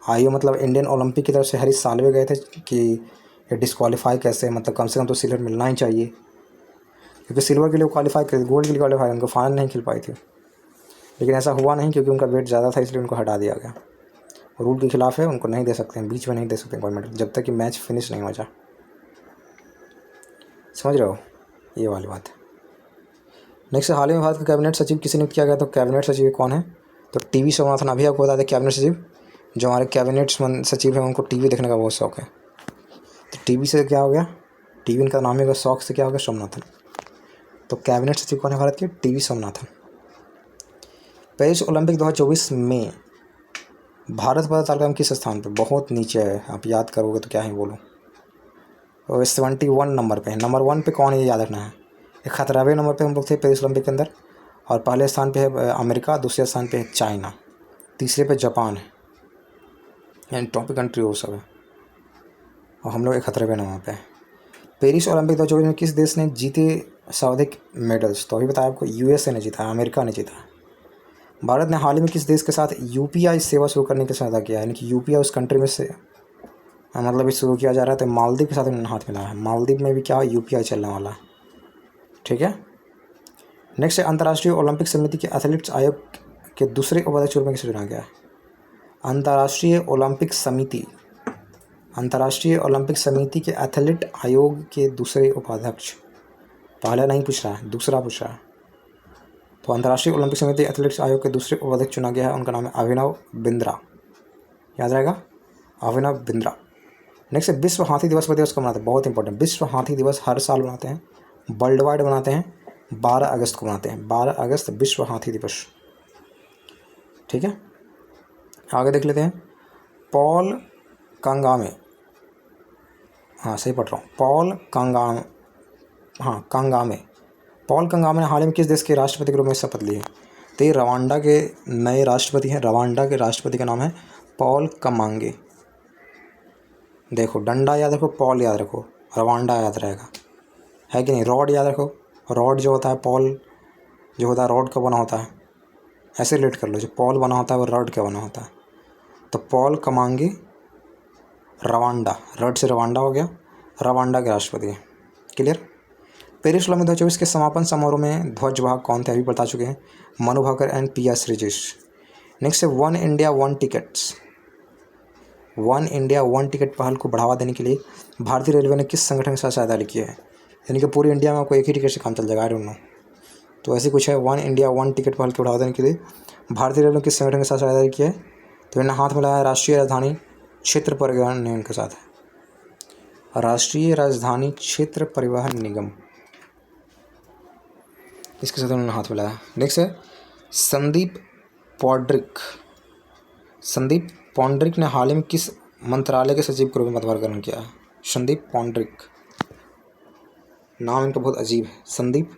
IO मतलब इंडियन ओलंपिक की तरफ से हरीश साल्वे गए थे कि ये डिस्क्वालीफाई कैसे, मतलब कम से कम तो सिल्वर मिलना ही चाहिए, क्योंकि सिल्वर के लिए क्वालिफाई कर, गोल्ड के लिए क्वालिफाई, उनको फाइनल नहीं खेल पाई थी। लेकिन ऐसा हुआ नहीं क्योंकि उनका वेट ज़्यादा था, इसलिए उनको हटा दिया गया। रूल के खिलाफ है, उनको नहीं दे सकते हैं, बीच में नहीं दे सकते कोई मेडल जब तक कि मैच फिनिश नहीं हो जाए। समझ रहे हो, ये वाली बात है। नेक्स्ट, हाल ही में भारत का कैबिनेट सचिव किसे नियुक्त किया गया, तो कैबिनेट सचिव कौन है, तो TV सोमनाथन। अभी आपको बता दें कैबिनेट सचिव, जो हमारे कैबिनेट सचिव हैं उनको TV देखने का बहुत शौक है, तो TV से क्या हो गया, TV इनका नाम है, शौक से क्या हो गया, सोमनाथन। तो कैबिनेट सचिव कौन है भारत के, TV सोमनाथन। पेरिस ओलंपिक 2024 में भारत पदक तालिका में किस स्थान पे, बहुत नीचे है, आप याद करोगे तो क्या ही बोलूँ। तो 71 नंबर पे है। नंबर 1 पे कौन है ये याद रखना है। 71वें नंबर पे हम लोग थे पेरिस ओलंपिक के अंदर, और पहले स्थान पे है अमेरिका, दूसरे स्थान पे है चाइना, तीसरे पे जापान है, यानी टॉप कंट्री वो सब है, और हम लोग 71वें नंबर पे है। पेरिस ओलंपिक 2024 में किस देश ने जीते सर्वाधिक मेडल्स, तो अभी बताया आपको USA ने जीता, अमेरिका ने जीता। भारत ने हाल ही में किस देश के साथ UPI सेवा शुरू करने की सहायता किया, यानी कि UPI उस कंट्री में से मतलब शुरू किया जा रहा है, तो मालदीव के साथ उन्होंने हाथ मिलाया है। मालदीव में भी क्या UPI चलने वाला है, ठीक है। नेक्स्ट है अंतर्राष्ट्रीय ओलंपिक समिति के एथलीट्स आयोग के दूसरे उपाध्यक्ष रूप में किसे चुना गया है। अंतर्राष्ट्रीय ओलंपिक समिति के एथलीट आयोग के दूसरे उपाध्यक्ष, पहला नहीं पूछ रहा है, दूसरा पूछ रहा है। तो अंतर्राष्ट्रीय ओलंपिक समिति एथलेटिक्स आयोग के दूसरे उपाध्यक्ष चुना गया है, उनका नाम है अभिनव बिंद्रा, याद रहेगा, अभिनव बिंद्रा। नेक्स्ट है विश्व हाथी दिवस, दिवस को मनाते हैं, बहुत इंपॉर्टेंट। विश्व हाथी दिवस हर साल मनाते हैं, वर्ल्ड वाइड मनाते हैं, 12 अगस्त को मनाते हैं, 12 अगस्त विश्व हाथी दिवस, ठीक है। आगे देख लेते हैं। पॉल कांगामे, हाँ सही पढ़ रहा हूँ, पॉल कांगामे ने हाल ही में किस देश के राष्ट्रपति के रूप में शपथ ली है, तो ये रवांडा के नए राष्ट्रपति हैं। रवांडा के राष्ट्रपति का नाम है पॉल कमांगे। देखो डंडा याद रखो, पॉल याद रखो, रवांडा याद रहेगा, है कि नहीं। रॉड याद रखो, रॉड जो होता है, पॉल जो होता है रॉड का बना होता है, ऐसे रिलेट कर लो, जो पॉल बना होता है वो रॉड का बना होता है। तो पॉल कमांगे रवांडा, रॉड से रवांडा हो गया, रवांडा के राष्ट्रपति, क्लियर। पेरिस ओलंपिक 2024 के समापन समारोह में ध्वजवाहक कौन थे, अभी बता चुके हैं, मनु भाकर एंड पिया श्रीजस। नेक्स्ट है one India one tickets, one India one ticket पहल को बढ़ावा देने के लिए भारतीय रेलवे ने किस संगठन के साथ सहायता की है, यानी कि पूरी इंडिया में आपको एक ही टिकट से काम चल जाएगा, आई डोंट नो। तो ऐसे कुछ है, वन इंडिया वन टिकट पहल को बढ़ावा देने के लिए भारतीय रेलवे ने किस संगठन के साथ सहायता की है, तो इन्हें हाथ मिलाया राष्ट्रीय राजधानी क्षेत्र परिवहन निगम के साथ, राष्ट्रीय राजधानी क्षेत्र परिवहन निगम, इसके साथ उन्होंने हाथ मिलाया। नेक्स्ट है संदीप पौंड्रिक ने हाल ही में किस मंत्रालय के सचिव के रूप में पदभार ग्रहण किया है। संदीप पौंड्रिक, नाम इनका बहुत अजीब है। संदीप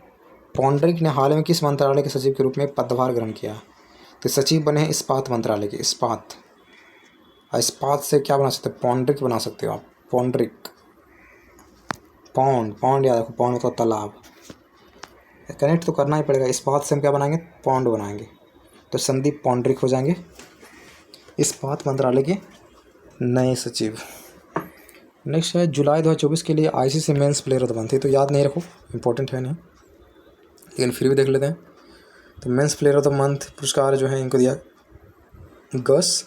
पौंड्रिक ने हाल ही में किस मंत्रालय के सचिव के रूप में पदभार ग्रहण किया, तो सचिव बने हैं इस्पात मंत्रालय के। इस्पात से क्या बना सकते हो, पौंड्रिक बना सकते हो आप, पौंड्रिक, पौंड याद रखो, पौंड मतलब तालाब, कनेक्ट तो करना ही पड़ेगा। इस्पात से हम क्या बनाएंगे, पौंड बनाएंगे, तो संदीप पौंड्रिक हो जाएंगे इस्पात मंत्रालय के नए सचिव। नेक्स्ट है जुलाई 2024 के लिए ICC men's player of the month, तो याद नहीं रखो, इंपॉर्टेंट है नहीं, लेकिन फिर भी देख लेते हैं। तो men's player of the month पुरस्कार जो है इनको दिया गस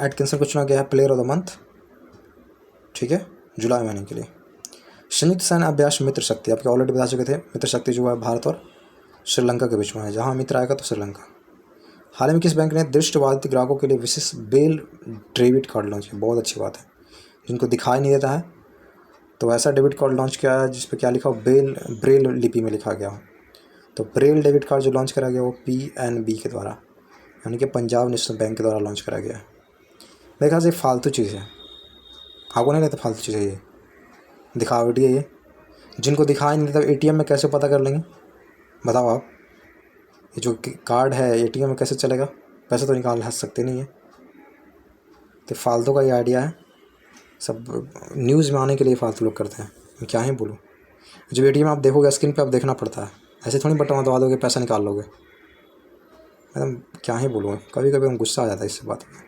एटकिंसन को चुना गया है प्लेयर ऑफ द मंथ ठीक है, जुलाई महीने के लिए। संयुक्त सैन्य अभ्यास मित्र शक्ति, आपके ऑलरेडी बता चुके थे। मित्र शक्ति जो है भारत और श्रीलंका के बीच में है, जहाँ मित्र आएगा तो श्रीलंका। हाल ही में किस बैंक ने दृष्टिबाधित ग्राहकों के लिए विशेष बेल डेबिट कार्ड लॉन्च किया? बहुत अच्छी बात है, जिनको दिखाई नहीं देता है तो ऐसा डेबिट कार्ड लॉन्च किया है जिस पर क्या लिखा हो, ब्रेल लिपि में लिखा गया हो। तो ब्रेल डेबिट कार्ड जो लॉन्च करा गया वो PNB के द्वारा, यानी कि पंजाब नेशनल बैंक के द्वारा लॉन्च करा गया है। मेरे ख्याल से फालतू चीज़ है, आपको नहीं लगता फालतू चीज़ है ये, दिखावटी है ये। जिनको दिखाई नहीं देता ATM में कैसे पता कर लेंगे बताओ आप? ये जो कार्ड है ATM में कैसे चलेगा? पैसे तो निकाल सकते नहीं है। तो फालतू का ये आइडिया है, सब न्यूज़ में आने के लिए फालतू लोग करते हैं। मैं क्या ही बोलूँ, जब ATM आप देखोगे स्क्रीन पे आप देखना पड़ता है, ऐसे थोड़ी बटन दबा दोगे पैसा निकाल लोगे। मतलब क्या ही बोलूँ, कभी कभी हम गुस्सा आ जाता है इससे बात में।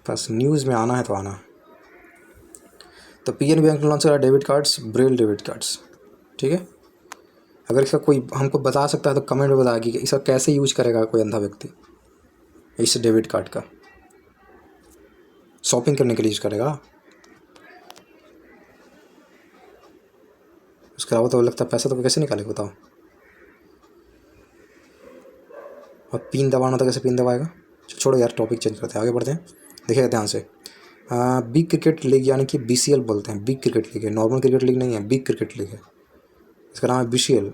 बस न्यूज़ में आना है तो आना है। तो PNB बैंक ने लॉन्च करा debit cards, Braille debit cards, ठीक है। अगर इसका कोई हमको बता सकता है तो कमेंट में बताएगी कि इसका कैसे यूज करेगा कोई अंधा व्यक्ति इस डेबिट कार्ड का, शॉपिंग करने के लिए यूज करेगा। उसके अलावा तो लगता है पैसा तो कैसे निकालेगा बताओ। और पिन दबाना तो कैसे पिन दबाएगा? छोड़ो यार, टॉपिक चेंज करते हैं, आगे बढ़ते हैं। देखिएगा ध्यान से, बिग क्रिकेट लीग यानी कि BCL बोलते हैं। बिग क्रिकेट लीग है, नॉर्मल क्रिकेट लीग नहीं है, बिग क्रिकेट लीग है, इसका नाम है BCL।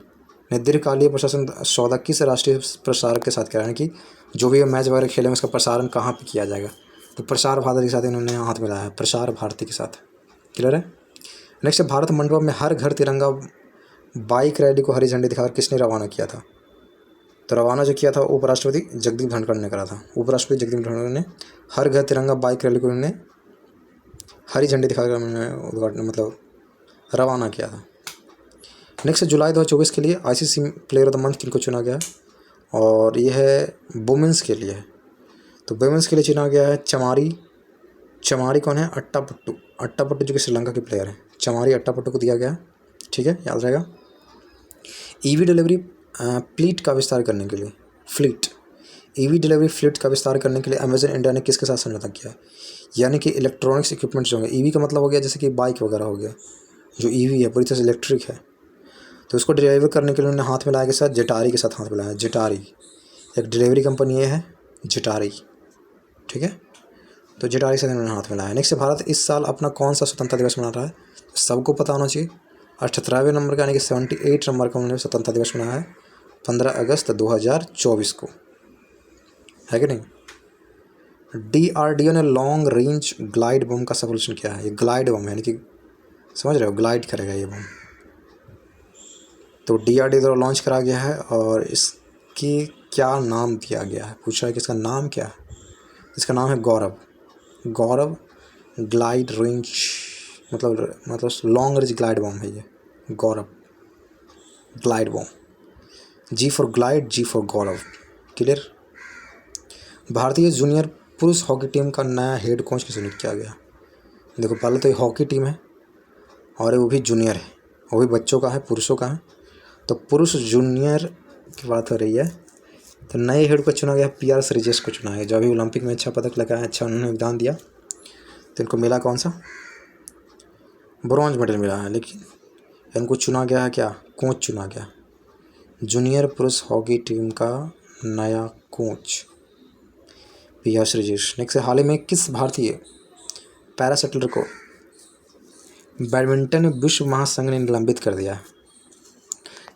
ने दीर्घकालीन प्रशासन सौदा किस राष्ट्रीय प्रसारक के साथ किया, यानी कि जो भी मैच वगैरह खेले में उसका प्रसारण कहाँ पे किया जाएगा? तो प्रसार भारती के साथ इन्होंने हाथ मिलाया है, प्रसार भारती के साथ। क्लियर है। नेक्स्ट, भारत मंडपम में हर घर तिरंगा बाइक रैली को हरी झंडी दिखाकर किसने रवाना किया था? तो रवाना जो किया था उपराष्ट्रपति जगदीप धनखड़ ने करा था। उपराष्ट्रपति जगदीप धनखड़ ने हर घर तिरंगा बाइक रैली को उन्होंने हरी झंडी दिखाकर उद्घाटन मतलब रवाना किया था। नेक्स्ट, जुलाई 2024 के लिए ICC player of the month किनको चुना गया है? और ये है वुमेंस के लिए है। तो वुमेंस के लिए चुना गया है चमारी कौन है? अट्टापट्टू जो कि श्रीलंका के प्लेयर है। चमारी अट्टापट्टू को दिया गया है, ठीक है, याद रहेगा। EV डिलीवरी फ्लीट का विस्तार करने के लिए EV डिलीवरी फ्लीट का विस्तार करने के लिए अमेजन इंडिया ने किसके साथ समझौता किया है? यानी कि इलेक्ट्रॉनिक्स इक्विपमेंट्स जो होंगे, EV का मतलब हो गया जैसे कि बाइक वगैरह हो गया, जो EV है पूरी तरह से इलेक्ट्रिक है, तो उसको डिलीवर करने के लिए उन्होंने हाथ मिलाया के साथ जेटारी के साथ हाथ मिलाया। जेटारी एक डिलीवरी कंपनी ये है, जेटारी, ठीक है। तो जेटारी से उन्होंने हाथ मिलाया। नेक्स्ट, भारत इस साल अपना कौन सा स्वतंत्रता दिवस मना रहा है? तो सबको पता होना चाहिए, 78वें नंबर का यानी कि 78 नंबर का उन्होंने स्वतंत्रता दिवस मनाया है 15 अगस्त 2024 को, है कि नहीं। DRDO ने लॉन्ग रेंज ग्लाइड बम का सफल किया है। ये ग्लाइड बम यानी कि समझ रहे हो, ग्लाइड करेगा ये बम। तो DRDO द्वारा लॉन्च करा गया है और इसकी क्या नाम दिया गया है? पूछा है कि इसका नाम क्या है? इसका नाम है गौरव ग्लाइड रेंज, मतलब लॉन्ग रेंज ग्लाइड बम है ये, Gaurav glide bomb. G for glide, G for Gaurav. Clear. भारतीय जूनियर पुरुष हॉकी टीम का नया हेड कोच किसे नियुक्त किया गया? देखो, पहले तो ये हॉकी टीम है और वो भी जूनियर है, वो भी बच्चों का है, पुरुषों का है। तो पुरुष जूनियर की बात हो रही है। तो नए हेड को चुना गया PR श्रीजेश को चुना है, जो अभी ओलंपिक में अच्छा पदक लगाया, अच्छा उन्होंने योगदान दिया। तो इनको मिला कौन सा? ब्रॉन्ज मेडल मिला है। लेकिन इनको चुना गया है क्या? कोच चुना गया, जूनियर पुरुष हॉकी टीम का नया कोच PR श्रीजेश। नेक्स्ट, हाल ही में किस भारतीय पैरासेटलर को बैडमिंटन विश्व महासंघ ने निलंबित कर दिया है?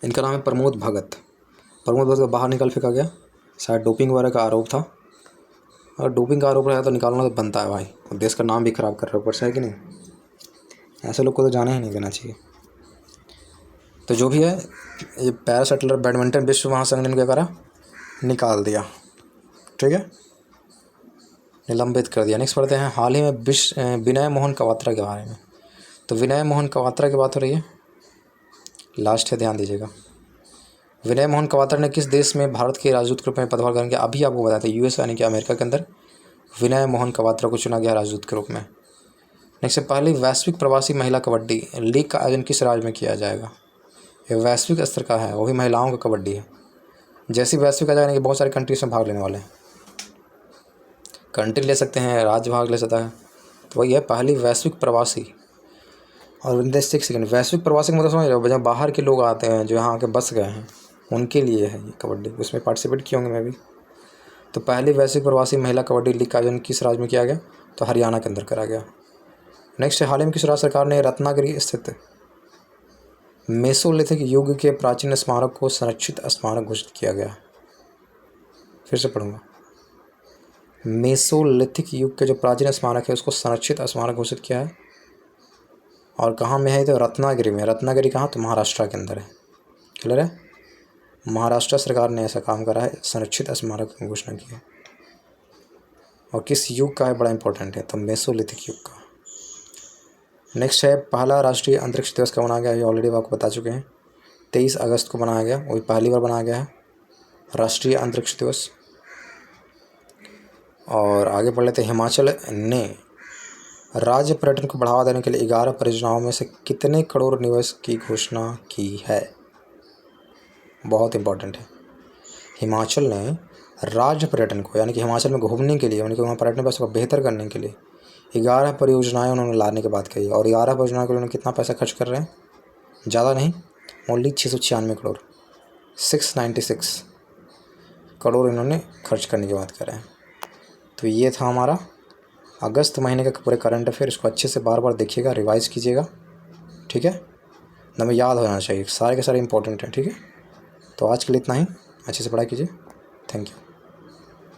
इनका नाम है प्रमोद भगत को बाहर निकाल फेंका गया, शायद डोपिंग वगैरह का आरोप था। और डोपिंग का आरोप रहा तो निकालना तो बनता है भाई, और देश का नाम भी ख़राब कर रहे हो ऊपर से, है कि नहीं। ऐसे लोग को तो जाने ही नहीं देना चाहिए। तो जो भी है, ये पैरासेटलर बैडमिंटन विश्व महासंघ ने क्या करा? निकाल दिया, ठीक है, निलंबित कर दिया। नेक्स्ट पढ़ते हैं, हाल ही में विनय मोहन क्वात्रा के बारे में। तो विनय मोहन क्वात्रा की बात हो रही है, लास्ट है, ध्यान दीजिएगा। विनय मोहन क्वात्रा ने किस देश में भारत के राजदूत के रूप में पदभार करेंगे? अभी आपको बताया था, US यानी कि अमेरिका के अंदर विनय मोहन क्वात्रा को चुना गया राजदूत के रूप में। नेक्स्ट, पहली वैश्विक प्रवासी महिला कबड्डी लीग का आयोजन किस राज्य में किया जाएगा? ये वैश्विक स्तर का है, वो भी महिलाओं का कबड्डी है। जैसी वैश्विक आ जाएगा कि बहुत सारे कंट्रीज में भाग लेने वाले हैं, कंट्री ले सकते हैं, राज्य भाग ले सकता है। तो वही है पहली वैश्विक प्रवासी। और इन द 6 सेकेंड वैश्विक प्रवासी का मतलब समझ रहे हो, जब बाहर के लोग आते हैं जो यहाँ आके बस गए हैं उनके लिए है ये कबड्डी, उसमें पार्टिसिपेट किए होंगे मैं भी। तो पहली वैश्विक प्रवासी महिला कबड्डी लीग का आयोजन किस राज्य में किया गया? तो हरियाणा के अंदर करा गया। नेक्स्ट, हाल ही में किस राज्य सरकार ने रत्नागिरी स्थित मेसोलिथिक युग के प्राचीन स्मारक को संरक्षित स्मारक घोषित किया गया? फिर से पढ़ूंगा। मेसोलिथिक युग के जो प्राचीन स्मारक है उसको संरक्षित स्मारक घोषित किया है। और कहाँ में है? तो रत्नागिरी में। रत्नागिरी कहाँ? तो महाराष्ट्र के अंदर है। क्लियर है? महाराष्ट्र सरकार ने ऐसा काम करा है, संरक्षित स्मारक की घोषणा की है। और किस युग का है? बड़ा इंपॉर्टेंट है, तो मेसोलिथिक युग का। नेक्स्ट है, पहला राष्ट्रीय अंतरिक्ष दिवस कब मनाया गया? ये ऑलरेडी आपको बता चुके हैं, 23 अगस्त को बनाया गया। वही पहली बार बनाया गया है राष्ट्रीय अंतरिक्ष दिवस। और आगे बढ़ लेते हैं। हिमाचल ने राज्य पर्यटन को बढ़ावा देने के लिए 11 परियोजनाओं में से कितने करोड़ निवेश की घोषणा की है? बहुत इंपॉर्टेंट है। हिमाचल ने राज्य पर्यटन को, यानी कि हिमाचल में घूमने के लिए, यानी कि वहाँ पर्यटन व्यवस्था को बेहतर करने के लिए 11 परियोजनाएं उन्होंने लाने की बात कही। और 11 परियोजनाओं के लिए उन्होंने कितना पैसा खर्च कर रहे हैं? ज़्यादा नहीं, ओनली 696 करोड़, 696 करोड़ इन्होंने खर्च करने की बात कर रहे हैं। तो ये था हमारा अगस्त महीने का पूरे करंट अफेयर। इसको अच्छे से बार बार देखिएगा, रिवाइज़ कीजिएगा, ठीक है ना? हमें याद हो जाना चाहिए, सारे के सारे इंपॉर्टेंट हैं, ठीक है? तो आज के लिए इतना ही, अच्छे से पढ़ाई कीजिए। Thank you.